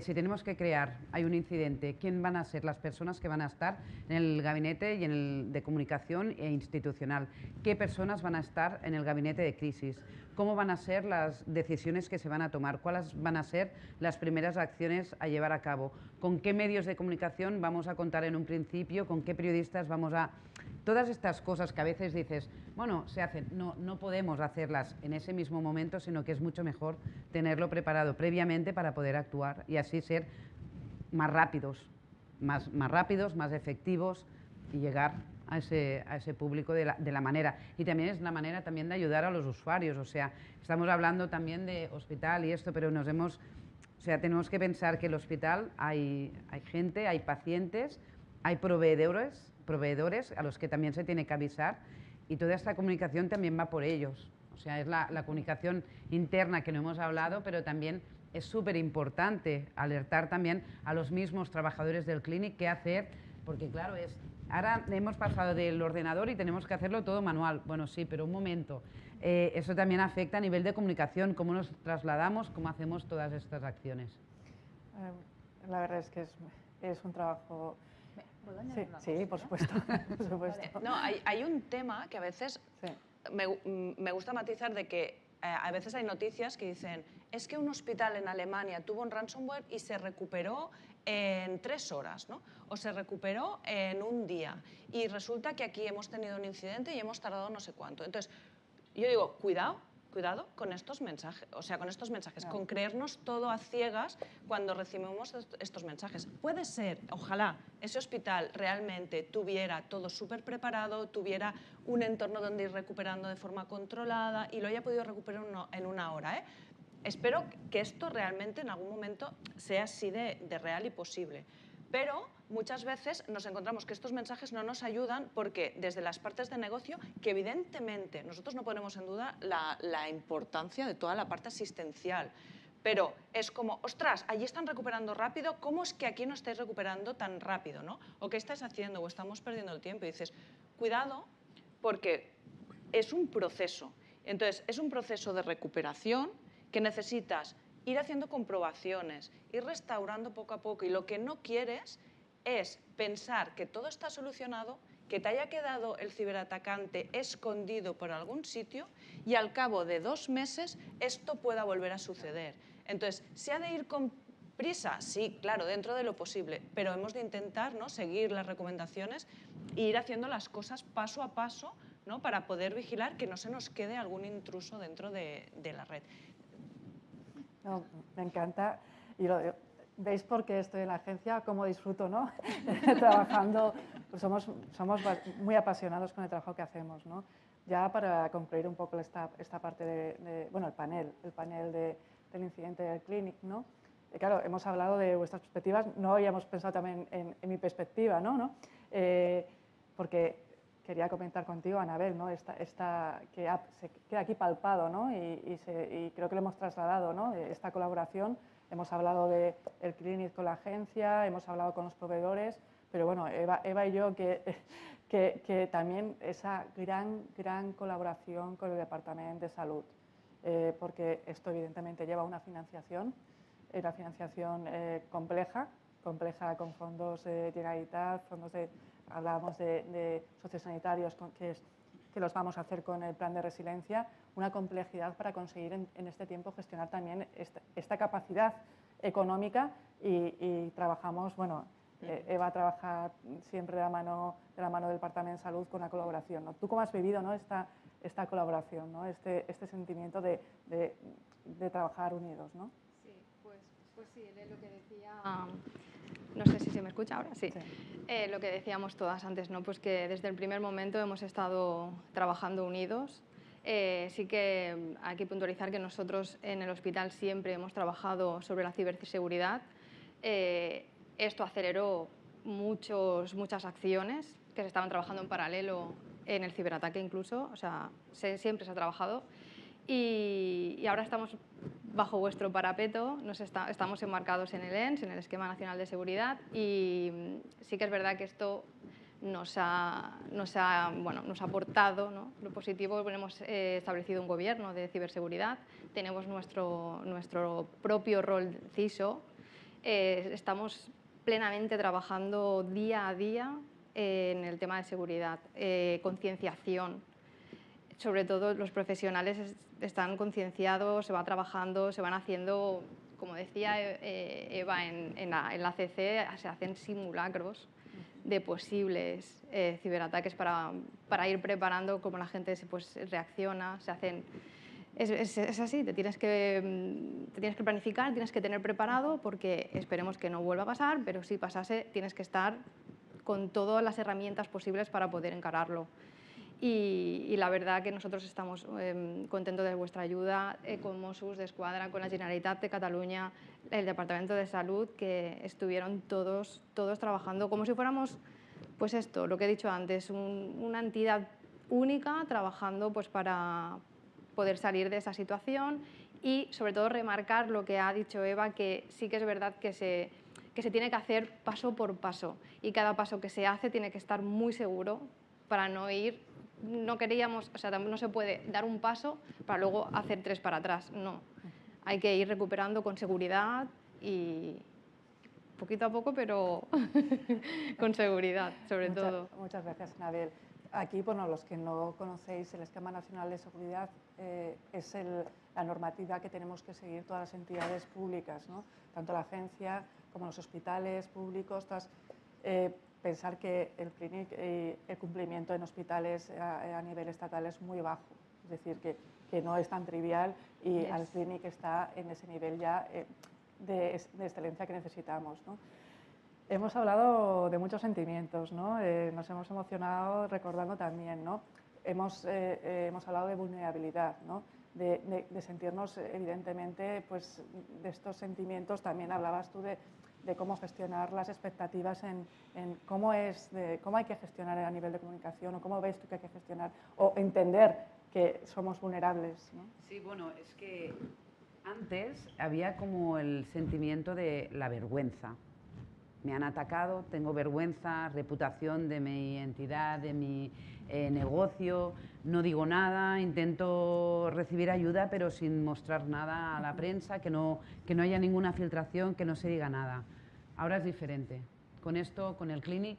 Si tenemos que crear, hay un incidente, ¿quién van a ser las personas que van a estar en el gabinete y en el de comunicación e institucional? ¿Qué personas van a estar en el gabinete de crisis? ¿Cómo van a ser las decisiones que se van a tomar? ¿Cuáles van a ser las primeras acciones a llevar a cabo? ¿Con qué medios de comunicación vamos a contar en un principio? ¿Con qué periodistas vamos a...? Todas estas cosas que a veces dices, bueno, se hacen, no podemos hacerlas en ese mismo momento, sino que es mucho mejor tenerlo preparado previamente para poder actuar y así ser más rápidos, más efectivos y llegar a ese público de la manera. Y también es la manera también de ayudar a los usuarios, o sea, estamos hablando también de hospital y esto, pero tenemos que pensar que en el hospital hay gente, hay pacientes, hay proveedores a los que también se tiene que avisar y toda esta comunicación también va por ellos. O sea, es la comunicación interna que no hemos hablado, pero también es súper importante alertar también a los mismos trabajadores del clínic qué hacer, porque claro, ahora hemos pasado del ordenador y tenemos que hacerlo todo manual. Bueno, sí, pero un momento. Eso también afecta a nivel de comunicación, cómo nos trasladamos, cómo hacemos todas estas acciones. La verdad es que es un trabajo... ¿Puedo añadir una Sí, cosa? por supuesto. Por supuesto. No, hay un tema que a veces Sí. me gusta matizar de que a veces hay noticias que dicen es que un hospital en Alemania tuvo un ransomware y se recuperó en 3 horas, ¿no? O se recuperó en un día y resulta que aquí hemos tenido un incidente y hemos tardado no sé cuánto. Entonces, yo digo, cuidado con estos mensajes, Claro. con creernos todo a ciegas cuando recibimos estos mensajes. Puede ser, ojalá, ese hospital realmente tuviera todo súper preparado, tuviera un entorno donde ir recuperando de forma controlada y lo haya podido recuperar en una hora, ¿eh? Espero que esto realmente en algún momento sea así de real y posible. Pero muchas veces nos encontramos que estos mensajes no nos ayudan porque desde las partes de negocio, que evidentemente nosotros no ponemos en duda la importancia de toda la parte asistencial, pero es como, ostras, allí están recuperando rápido, ¿cómo es que aquí no estáis recuperando tan rápido, ¿no? ¿O qué estáis haciendo? ¿O estamos perdiendo el tiempo? Y dices, cuidado, porque es un proceso. Entonces, es un proceso de recuperación que necesitas ir haciendo comprobaciones, ir restaurando poco a poco. Y lo que no quieres es pensar que todo está solucionado, que te haya quedado el ciberatacante escondido por algún sitio y al cabo de 2 meses esto pueda volver a suceder. Entonces, ¿se ha de ir con prisa? Sí, claro, dentro de lo posible, pero hemos de intentar, ¿no?, seguir las recomendaciones e ir haciendo las cosas paso a paso, ¿no?, para poder vigilar que no se nos quede algún intruso dentro de la red. No, me encanta. Y veis por qué estoy en la agencia, cómo disfruto, ¿no? Trabajando. Pues somos muy apasionados con el trabajo que hacemos, ¿no? Ya para concluir un poco esta parte bueno, el panel del incidente del Clinic, ¿no? Claro, hemos hablado de vuestras perspectivas, no habíamos pensado también en mi perspectiva, ¿no? Porque quería comentar contigo, Anabel, ¿no? Que se queda aquí palpado, ¿no? Y creo que lo hemos trasladado, ¿no? Esta colaboración. Hemos hablado del Clinic con la agencia, hemos hablado con los proveedores, pero bueno, Eva y yo, que también esa gran colaboración con el Departamento de Salud, porque esto evidentemente lleva una financiación compleja con fondos de Generalitat, hablábamos de sociosanitarios que los vamos a hacer con el plan de resiliencia, una complejidad para conseguir en este tiempo gestionar también esta capacidad económica y trabajamos, bueno, Eva trabaja siempre de la mano del Departamento de Salud con la colaboración, ¿no? ¿Tú cómo has vivido, ¿no?, esta colaboración, ¿no?, este sentimiento de trabajar unidos, ¿no? Sí, pues sí, lo que decía... No sé si se me escucha ahora, sí. Lo que decíamos todas antes, ¿no? Pues que desde el primer momento hemos estado trabajando unidos. Sí que hay que puntualizar que nosotros en el hospital siempre hemos trabajado sobre la ciberseguridad. Esto aceleró muchas acciones que se estaban trabajando en paralelo en el ciberataque incluso, o sea, siempre se ha trabajado. Y ahora estamos bajo vuestro parapeto, estamos enmarcados en el ENS, en el Esquema Nacional de Seguridad, y sí que es verdad que esto nos ha aportado, ¿no?, lo positivo. Hemos establecido un gobierno de ciberseguridad, tenemos nuestro propio rol CISO, estamos plenamente trabajando día a día en el tema de seguridad, concienciación. Sobre todo los profesionales están concienciados, se va trabajando, se van haciendo, como decía Eva, en la CC se hacen simulacros de posibles ciberataques para ir preparando cómo la gente pues, reacciona, se hacen... Es así, te tienes que planificar, tienes que tener preparado, porque esperemos que no vuelva a pasar, pero si pasase tienes que estar con todas las herramientas posibles para poder encararlo. Y la verdad que nosotros estamos contentos de vuestra ayuda con Mossos d'Esquadra, con la Generalitat de Cataluña, el Departamento de Salud, que estuvieron todos trabajando como si fuéramos, pues esto, lo que he dicho antes, una entidad única trabajando pues para poder salir de esa situación y sobre todo remarcar lo que ha dicho Eva, que sí que es verdad que se tiene que hacer paso por paso y cada paso que se hace tiene que estar muy seguro para no ir... No queríamos, o sea, no se puede dar un paso para luego hacer 3 para atrás, no. Hay que ir recuperando con seguridad y poquito a poco, pero con seguridad, sobre todo. Muchas gracias, Anabel. Aquí, bueno, los que no conocéis el Esquema Nacional de Seguridad, es la normativa que tenemos que seguir todas las entidades públicas, ¿no? Tanto la agencia como los hospitales públicos, pensar que el Clinic, el cumplimiento en hospitales a nivel estatal es muy bajo, es decir, que no es tan trivial y el Clinic está en ese nivel ya de excelencia que necesitamos, ¿no? Hemos hablado de muchos sentimientos, ¿no? Nos hemos emocionado recordando también, ¿no? Hemos hablado de vulnerabilidad, ¿no? De sentirnos, evidentemente, pues, de estos sentimientos. También hablabas tú de cómo gestionar las expectativas en cómo hay que gestionar a nivel de comunicación, o cómo ves tú que hay que gestionar o entender que somos vulnerables, ¿no? Sí, bueno, es que antes había como el sentimiento de la vergüenza. me han atacado, tengo vergüenza, reputación de mi entidad, de mi negocio, no digo nada, intento recibir ayuda pero sin mostrar nada a la prensa, que no haya ninguna filtración, que no se diga nada. Ahora es diferente. Con esto, con el Clinic,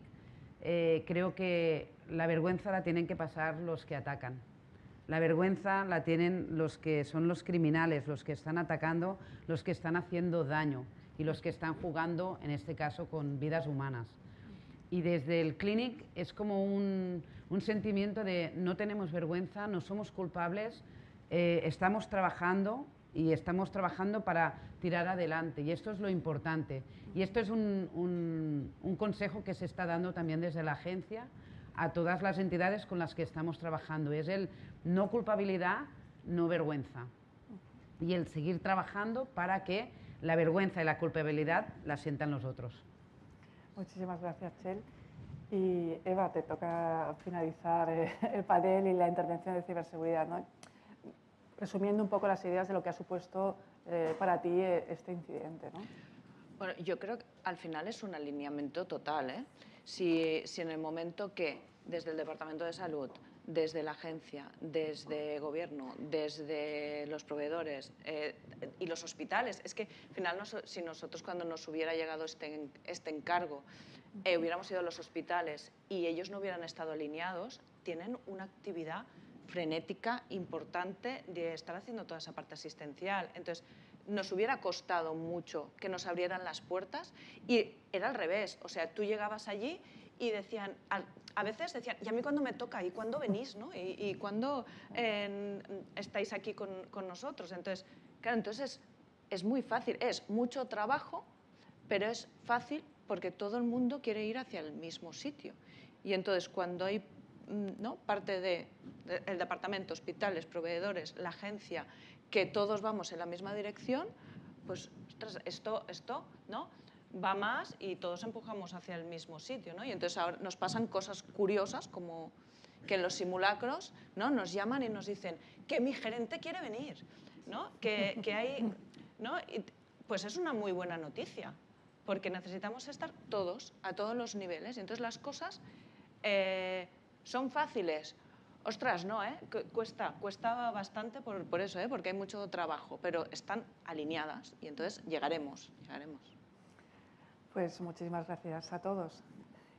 creo que la vergüenza la tienen que pasar los que atacan. La vergüenza la tienen los que son los criminales, los que están atacando, los que están haciendo daño y los que están jugando, en este caso, con vidas humanas. Y desde el Clinic es como un sentimiento de no tenemos vergüenza, no somos culpables, estamos trabajando y estamos trabajando para tirar adelante, y esto es lo importante. Y esto es un consejo que se está dando también desde la agencia a todas las entidades con las que estamos trabajando, es el no culpabilidad, no vergüenza, y el seguir trabajando para que la vergüenza y la culpabilidad la sientan los otros. Muchísimas gracias, Txell. Y Eva, te toca finalizar el panel y la intervención de ciberseguridad, ¿no? Resumiendo un poco las ideas de lo que ha supuesto para ti este incidente, ¿no? Bueno, yo creo que al final es un alineamiento total, ¿eh? Si en el momento que desde el Departamento de Salud, desde la agencia, desde Gobierno, desde los proveedores y los hospitales, es que al final si nosotros cuando nos hubiera llegado este encargo hubiéramos ido a los hospitales y ellos no hubieran estado alineados, tienen una actividad frenética importante de estar haciendo toda esa parte asistencial. Entonces, nos hubiera costado mucho que nos abrieran las puertas y era al revés. O sea, tú llegabas allí y decían, a veces decían, ¿y a mí cuándo me toca? ¿Y cuándo venís? ¿No? ¿Y cuándo estáis aquí con nosotros? Entonces, claro, entonces es muy fácil, es mucho trabajo, pero es fácil porque todo el mundo quiere ir hacia el mismo sitio. Y entonces cuando hay parte del departamento, hospitales, proveedores, la agencia, que todos vamos en la misma dirección, pues ostras, esto ¿no? va más y todos empujamos hacia el mismo sitio, ¿no? Y entonces ahora nos pasan cosas curiosas como que en los simulacros, ¿no? nos llaman y nos dicen que mi gerente quiere venir, ¿no? que hay, ¿no? Y pues es una muy buena noticia, porque necesitamos estar todos, a todos los niveles, y entonces las cosas son fáciles. Ostras, no, cuesta bastante por eso, porque hay mucho trabajo, pero están alineadas y entonces llegaremos. Pues muchísimas gracias a todos.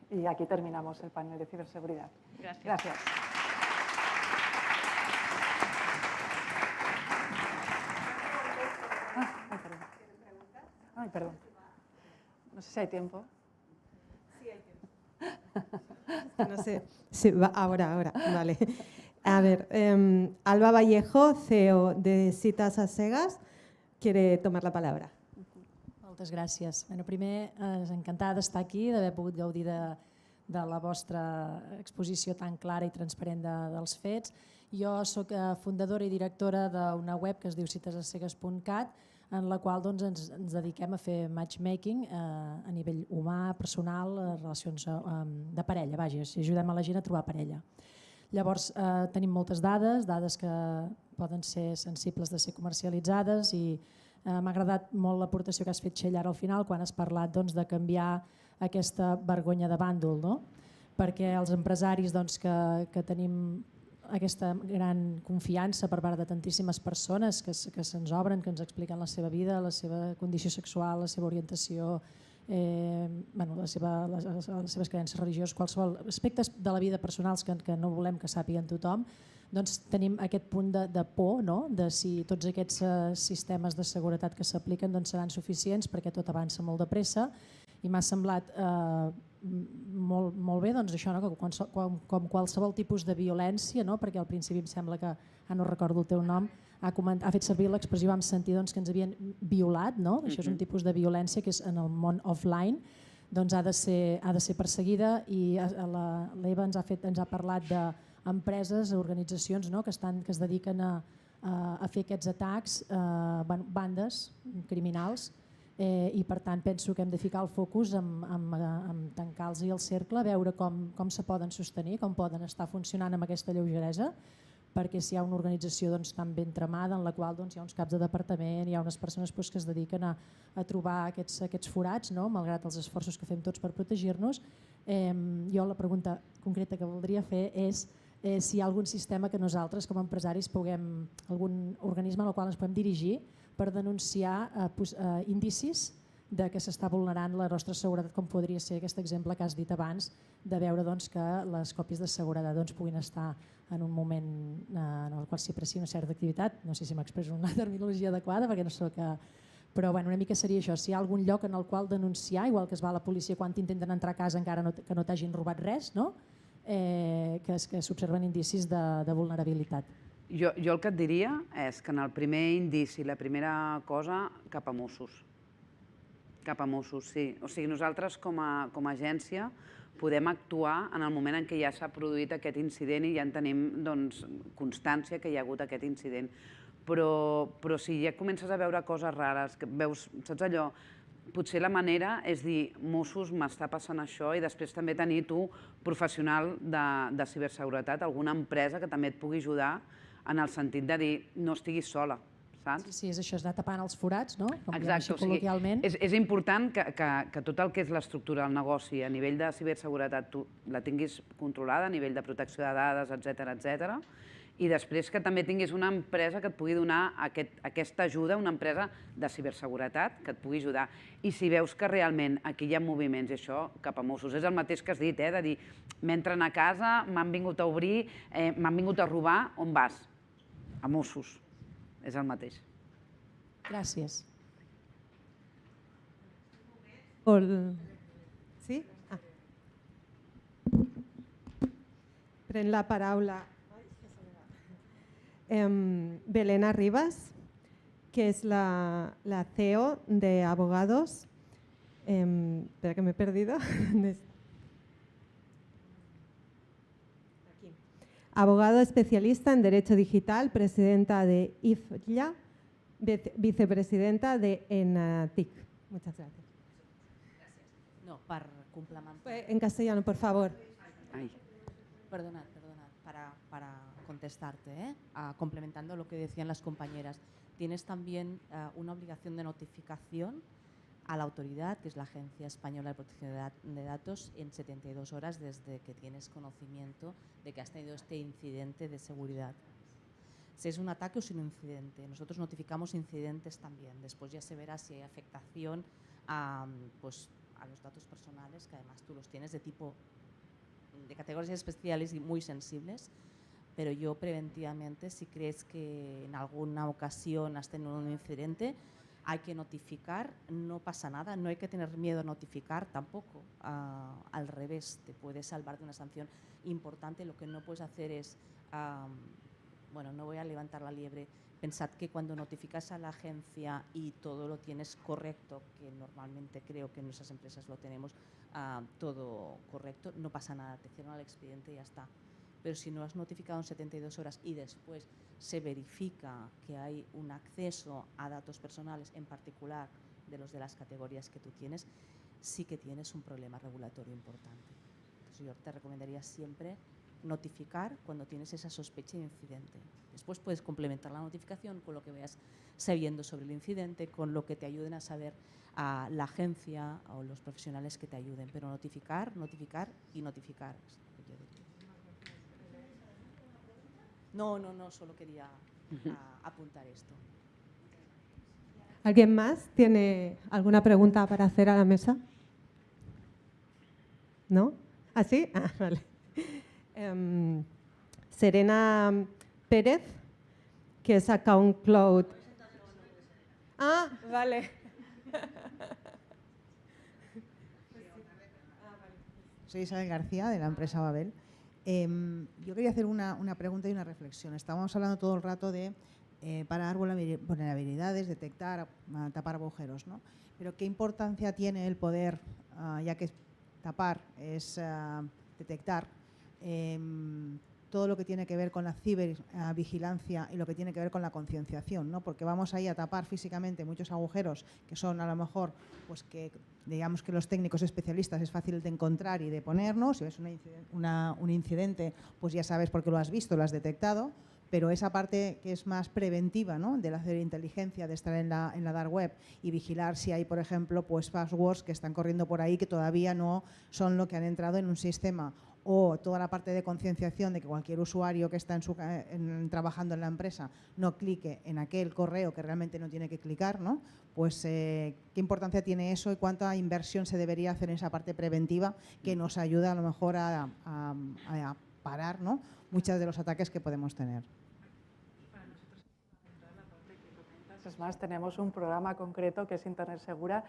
Y aquí terminamos el panel de ciberseguridad. Gracias. Gracias. Ay, perdón. No sé si hay tiempo. Sí, hay tiempo. No sé. Sí, ahora, vale. A ver, Alba Vallejo, CEO de Cites a Cegues, quiere tomar la palabra. Moltes gràcies. Bueno, primer, encantada d'estar aquí, d'haver pogut gaudir de la vostra exposició tan clara i transparent dels fets. Jo soc fundadora i directora d'una web que es diu citesacegues.cat, en la qual ens dediquem a fer matchmaking a nivell humà, personal, relacions de parella, vaja, si ajudem a la gent a trobar parella. Llavors, tenim moltes dades que poden ser sensibles de ser comercialitzades i m'ha agradat molt l'aportació que has fet, Txell, ara al final, quan has parlat de canviar aquesta vergonya de bàndol, no? Perquè els empresaris que tenim aquesta gran confiança per part de tantíssimes persones que se'ns obren, que ens expliquen la seva vida, la seva condició sexual, la seva orientació, les seves creences religioses, qualsevol aspectes de la vida personals que no volem que sàpiguen tothom, doncs tenim aquest punt de por, de si tots aquests sistemes de seguretat que s'apliquen seran suficients, perquè tot avança molt de pressa, i m'ha semblat molt bé això, que com qualsevol tipus de violència, perquè al principi em sembla que, no recordo el teu nom, ha fet servir l'expressió, vam sentir que ens havien violat, això és un tipus de violència que és en el món offline, doncs ha de ser perseguida, i l'Eva ens ha parlat d'empreses, organitzacions que es dediquen a fer aquests atacs, bandes criminals, i per tant penso que hem de ficar el focus en tancar-los el cercle, veure com se poden sostenir, com poden estar funcionant amb aquesta lleugeresa, perquè si hi ha una organització tan ben tramada en la qual hi ha uns caps de departament, hi ha unes persones que es dediquen a trobar aquests forats, malgrat els esforços que fem tots per protegir-nos. Jo la pregunta concreta que voldria fer és si hi ha algun sistema que nosaltres com a empresaris puguem, algun organisme al qual ens podem dirigir per denunciar indicis de que s'està vulnerant la nostra seguretat, com podria ser aquest exemple que has dit abans, de veure que les còpies de seguretat puguin estar en un moment en el qual s'hi aprecia una certa activitat. No sé si m'expresso una terminologia adequada perquè no soc... Però una mica seria això, si hi ha algun lloc en el qual denunciar, igual que es va a la policia quan intenten entrar a casa encara que no t'hagin robat res, que s'observen indicis de vulnerabilitat. Jo el que et diria és que en el primer indici, la primera cosa, cap a Mossos. Cap a Mossos, sí. O sigui, nosaltres com a agència podem actuar en el moment en què ja s'ha produït aquest incident i ja en tenim constància que hi ha hagut aquest incident. Però si ja comences a veure coses rares, que veus, saps allò, potser la manera és dir Mossos, m'està passant això, i després també tenir tu, professional de ciberseguretat, alguna empresa que també et pugui ajudar en el sentit de dir no estiguis sola. Sí, és això, és anar tapant els forats, no? Exacte, és important que tot el que és l'estructura del negoci a nivell de ciberseguretat tu la tinguis controlada, a nivell de protecció de dades, etcètera, i després que també tinguis una empresa que et pugui donar aquesta ajuda, una empresa de ciberseguretat que et pugui ajudar. I si veus que realment aquí hi ha moviments i això, cap a Mossos. És el mateix que has dit, de dir, m'entren a casa, m'han vingut a obrir, m'han vingut a robar, on vas? A Mossos. És el mateix. Gràcies. Sí? Pren la paraula Belén Rivas, que es la CEO de Abogados. Espera que me he perdido. Abogado especialista en Derecho Digital, presidenta de IFLA, vicepresidenta de ENATIC. Muchas gracias. No, para complementar. En castellano, por favor. Perdonad, para contestarte, complementando lo que decían las compañeras. Tienes también una obligación de notificación a la autoridad, que es la Agencia Española de Protección de Datos, en 72 horas desde que tienes conocimiento de que has tenido este incidente de seguridad. Si es un ataque o si es un incidente. Nosotros notificamos incidentes también. Después ya se verá si hay afectación a los datos personales, que además tú los tienes de categorías especiales y muy sensibles. Pero yo preventivamente, si crees que en alguna ocasión has tenido un incidente, hay que notificar, no pasa nada, no hay que tener miedo a notificar tampoco. Al revés, te puede salvar de una sanción importante. Lo que no puedes hacer es, no voy a levantar la liebre, pensad que cuando notificas a la agencia y todo lo tienes correcto, que normalmente creo que en nuestras empresas lo tenemos todo correcto, no pasa nada, te cierran el expediente y ya está. Pero si no has notificado en 72 horas y después se verifica que hay un acceso a datos personales, en particular de los de las categorías que tú tienes, sí que tienes un problema regulatorio importante. Entonces yo te recomendaría siempre notificar cuando tienes esa sospecha de incidente. Después puedes complementar la notificación con lo que vayas sabiendo sobre el incidente, con lo que te ayuden a saber a la agencia o los profesionales que te ayuden. Pero notificar y notificar. No, solo quería apuntar esto. ¿Alguien más tiene alguna pregunta para hacer a la mesa? ¿No? ¿Ah, sí? Ah, vale. Serena Pérez, que es Account Cloud. Ah, vale. Soy Isabel García, de la empresa Babel. Yo quería hacer una pregunta y una reflexión. Estábamos hablando todo el rato de parar vulnerabilidades, detectar, tapar agujeros, ¿no? Pero ¿qué importancia tiene el poder, ya que tapar es detectar, todo lo que tiene que ver con la cibervigilancia y lo que tiene que ver con la concienciación, ¿no? Porque vamos ahí a tapar físicamente muchos agujeros que son a lo mejor, pues que digamos que los técnicos especialistas es fácil de encontrar y de ponernos. Si ves un incidente, pues ya sabes por qué lo has visto, lo has detectado. pero esa parte que es más preventiva, ¿no?, de la ciberinteligencia, de estar en la dark web y vigilar si hay, por ejemplo, pues passwords que están corriendo por ahí que todavía no son lo que han entrado en un sistema, o toda la parte de concienciación de que cualquier usuario que está trabajando en la empresa no clique en aquel correo que realmente no tiene que clicar, ¿no? Pues qué importancia tiene eso y cuánta inversión se debería hacer en esa parte preventiva que nos ayuda a lo mejor a parar, ¿no?, muchos de los ataques que podemos tener. Es más, tenemos un programa concreto que es Internet Segura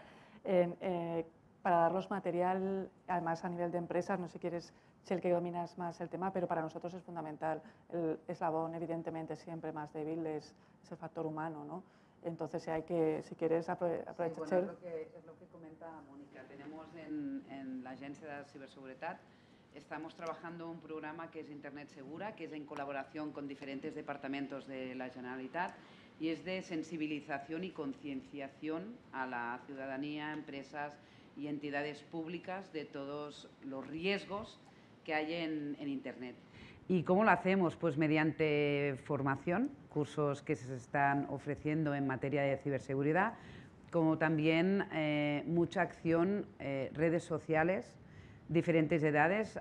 para daros material, además a nivel de empresas, no sé si quieres, si el que dominas más el tema, pero para nosotros es fundamental. El eslabón, evidentemente, siempre más débil es el factor humano, ¿no? Entonces, si quieres, aprovecha. Sí, bueno, es lo que comenta Mónica. Tenemos en la Agencia de Ciberseguridad, estamos trabajando un programa que es Internet Segura, que es en colaboración con diferentes departamentos de la Generalitat, y es de sensibilización y concienciación a la ciudadanía, empresas y entidades públicas de todos los riesgos que hay en Internet. ¿Y cómo lo hacemos? Pues mediante formación, cursos que se están ofreciendo en materia de ciberseguridad, como también mucha acción, redes sociales, diferentes edades.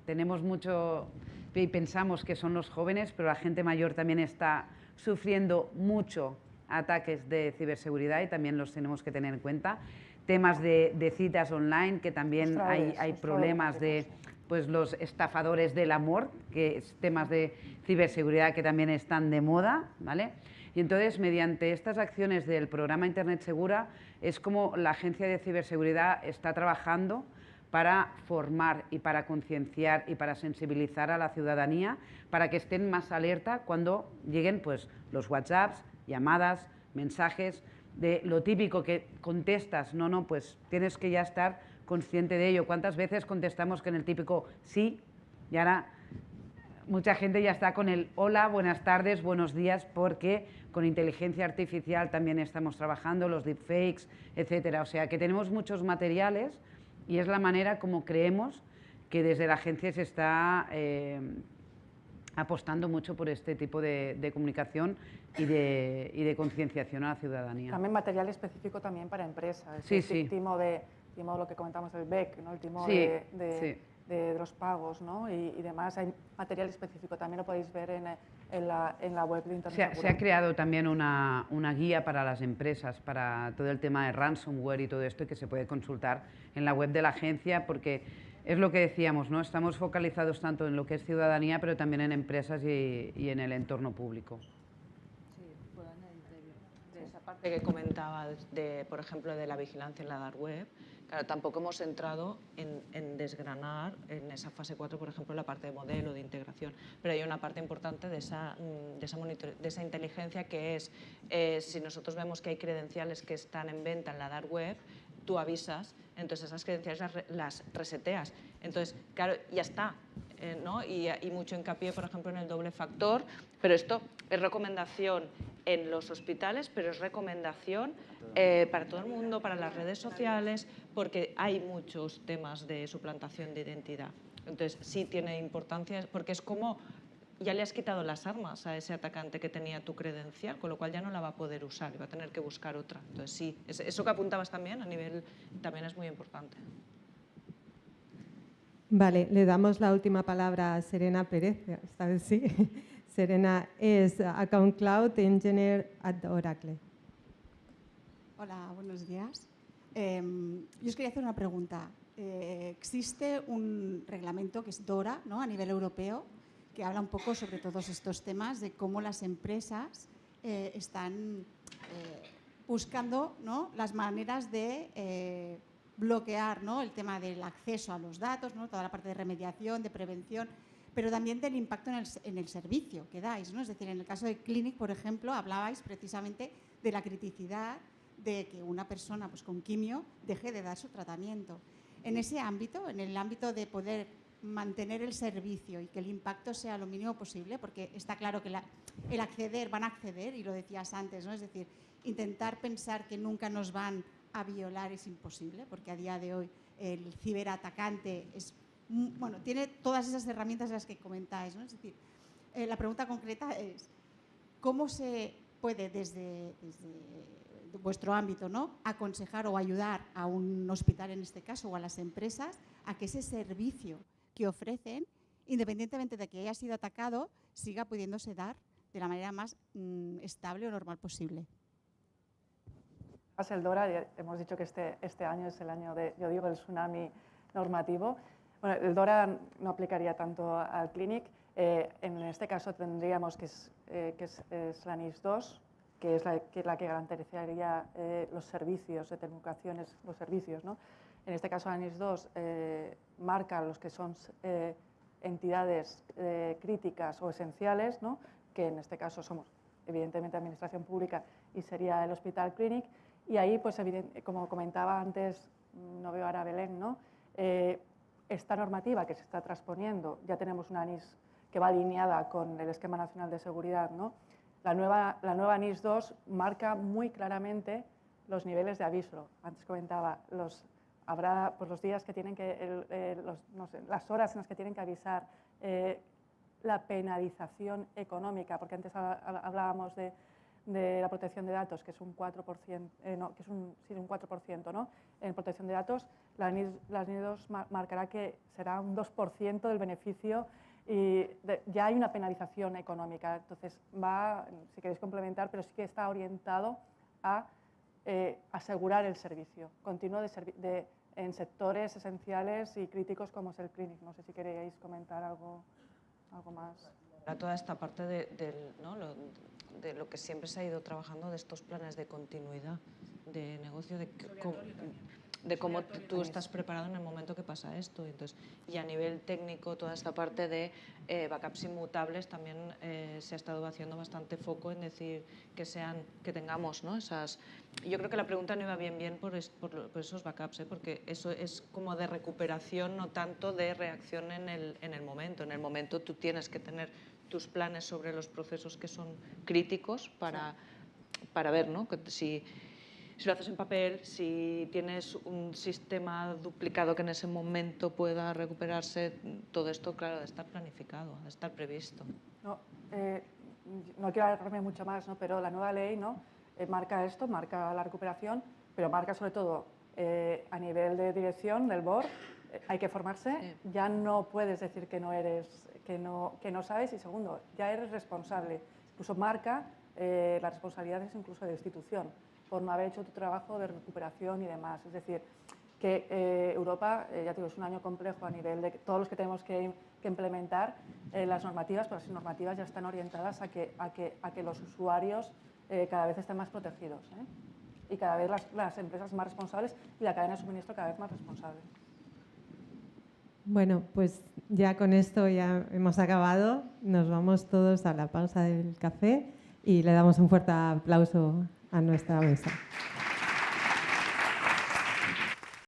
Tenemos mucho, y pensamos que son los jóvenes, pero la gente mayor también está sufriendo mucho ataques de ciberseguridad y también los tenemos que tener en cuenta. Temas de citas online, que también hay problemas de pues, los estafadores del amor, que es temas de ciberseguridad que también están de moda, ¿vale? Y entonces, mediante estas acciones del programa Internet Segura, es como la Agencia de Ciberseguridad está trabajando para formar y para concienciar y para sensibilizar a la ciudadanía para que estén más alerta cuando lleguen pues, los WhatsApps, llamadas, mensajes, de lo típico que contestas, no, pues tienes que ya estar consciente de ello. ¿Cuántas veces contestamos con el típico sí? Y ahora mucha gente ya está con el hola, buenas tardes, buenos días, porque con inteligencia artificial también estamos trabajando, los deepfakes, etcétera. O sea que tenemos muchos materiales y es la manera como creemos que desde la agencia se está apostando mucho por este tipo de comunicación y de concienciación a la ciudadanía. También material específico también para empresas. Sí, el timo de lo que comentamos del BEC, ¿no? El timo de los pagos, ¿no? y demás. Hay material específico, también lo podéis ver en la web de Internet Segura. Se ha creado también una guía para las empresas, para todo el tema de ransomware y todo esto, que se puede consultar en la web de la agencia, porque es lo que decíamos, ¿no? Estamos focalizados tanto en lo que es ciudadanía, pero también en empresas y en el entorno público. Sí, puedo añadir de esa parte que comentaba, por ejemplo, de la vigilancia en la dark web. Claro, tampoco hemos entrado en desgranar en esa fase 4, por ejemplo, la parte de modelo, de integración, pero hay una parte importante de esa inteligencia que es, si nosotros vemos que hay credenciales que están en venta en la dark web, tú avisas, entonces esas credenciales las reseteas. Entonces, claro, ya está, ¿no? Y mucho hincapié, por ejemplo, en el doble factor, pero esto es recomendación en los hospitales, pero es recomendación para todo el mundo, para las redes sociales, porque hay muchos temas de suplantación de identidad. Entonces, sí tiene importancia, porque es como ya le has quitado las armas a ese atacante que tenía tu credencial, con lo cual ya no la va a poder usar y va a tener que buscar otra. Entonces, sí, eso que apuntabas también a nivel, también es muy importante. Vale, le damos la última palabra a Serena Pérez, esta vez sí. Serena es Account Cloud Engineer at Oracle. Hola, buenos días. Yo os quería hacer una pregunta. Existe un reglamento que es DORA, ¿no?, a nivel europeo, que habla un poco sobre todos estos temas de cómo las empresas están buscando, ¿no?, las maneras de bloquear, ¿no?, el tema del acceso a los datos, ¿no?, toda la parte de remediación, de prevención, pero también del impacto en el servicio que dais, ¿no? Es decir, en el caso de Clinic, por ejemplo, hablabais precisamente de la criticidad de que una persona pues, con quimio deje de dar su tratamiento. En ese ámbito, en el ámbito de poder mantener el servicio y que el impacto sea lo mínimo posible, porque está claro que van a acceder, y lo decías antes, ¿no? Es decir, intentar pensar que nunca nos van a violar es imposible, porque a día de hoy el ciberatacante tiene todas esas herramientas de las que comentáis, ¿no? Es decir, la pregunta concreta es, ¿cómo se puede desde vuestro ámbito, ¿no?, aconsejar o ayudar a un hospital en este caso o a las empresas a que ese servicio que ofrecen, independientemente de que haya sido atacado, siga pudiéndose dar de la manera más estable o normal posible? El DORA, hemos dicho que este año es el año yo digo, el tsunami normativo. Bueno, el DORA no aplicaría tanto al Clinic. En este caso tendríamos que es la NIS 2, que es la que garantizaría los servicios de telecomunicaciones, los servicios, ¿no? En este caso la NIS 2 marca los que son entidades críticas o esenciales, ¿no?, que en este caso somos evidentemente Administración Pública y sería el Hospital Clinic. Y ahí, pues, como comentaba antes, no veo ahora a Belén, ¿no?, esta normativa que se está transponiendo, ya tenemos una NIS que va alineada con el Esquema Nacional de Seguridad, ¿no? La nueva NIS 2 marca muy claramente los niveles de aviso. Antes comentaba, habrá pues, los días que tienen que, las horas en las que tienen que avisar, la penalización económica, porque antes hablábamos de la protección de datos, que es un 4%, que es un 4%, ¿no? En protección de datos, la NIS 2 marcará que será un 2% del beneficio y ya hay una penalización económica. Entonces, si queréis complementar, pero sí que está orientado a asegurar el servicio continuo en sectores esenciales y críticos como es el Clinic. No sé si queréis comentar algo más. Toda esta parte de lo que siempre se ha ido trabajando, de estos planes de continuidad de negocio, de cómo tú estás preparado en el momento que pasa esto. Entonces, y a nivel técnico, toda esta parte de backups inmutables también se ha estado haciendo bastante foco en decir que tengamos, ¿no?, esas... Yo creo que la pregunta no iba bien por esos backups, porque eso es como de recuperación, no tanto de reacción en el momento. En el momento tú tienes que tener tus planes sobre los procesos que son críticos para ver, ¿no?, que si lo haces en papel, si tienes un sistema duplicado que en ese momento pueda recuperarse, todo esto, claro, de estar planificado, de estar previsto. No quiero alargarme mucho más, ¿no?, pero la nueva ley, ¿no?, marca esto, marca la recuperación, pero marca sobre todo a nivel de dirección del board, hay que formarse, ya no puedes decir que no sabes, y segundo, ya eres responsable. Incluso marca las responsabilidades incluso de institución, por no haber hecho tu trabajo de recuperación y demás. Es decir, que Europa, ya te digo, es un año complejo a nivel de todos los que tenemos que implementar las normativas, pero las normativas ya están orientadas a que los usuarios cada vez estén más protegidos, y cada vez las empresas más responsables y la cadena de suministro cada vez más responsable. Bueno, pues ya con esto ya hemos acabado. Nos vamos todos a la pausa del café y le damos un fuerte aplauso a nuestra mesa.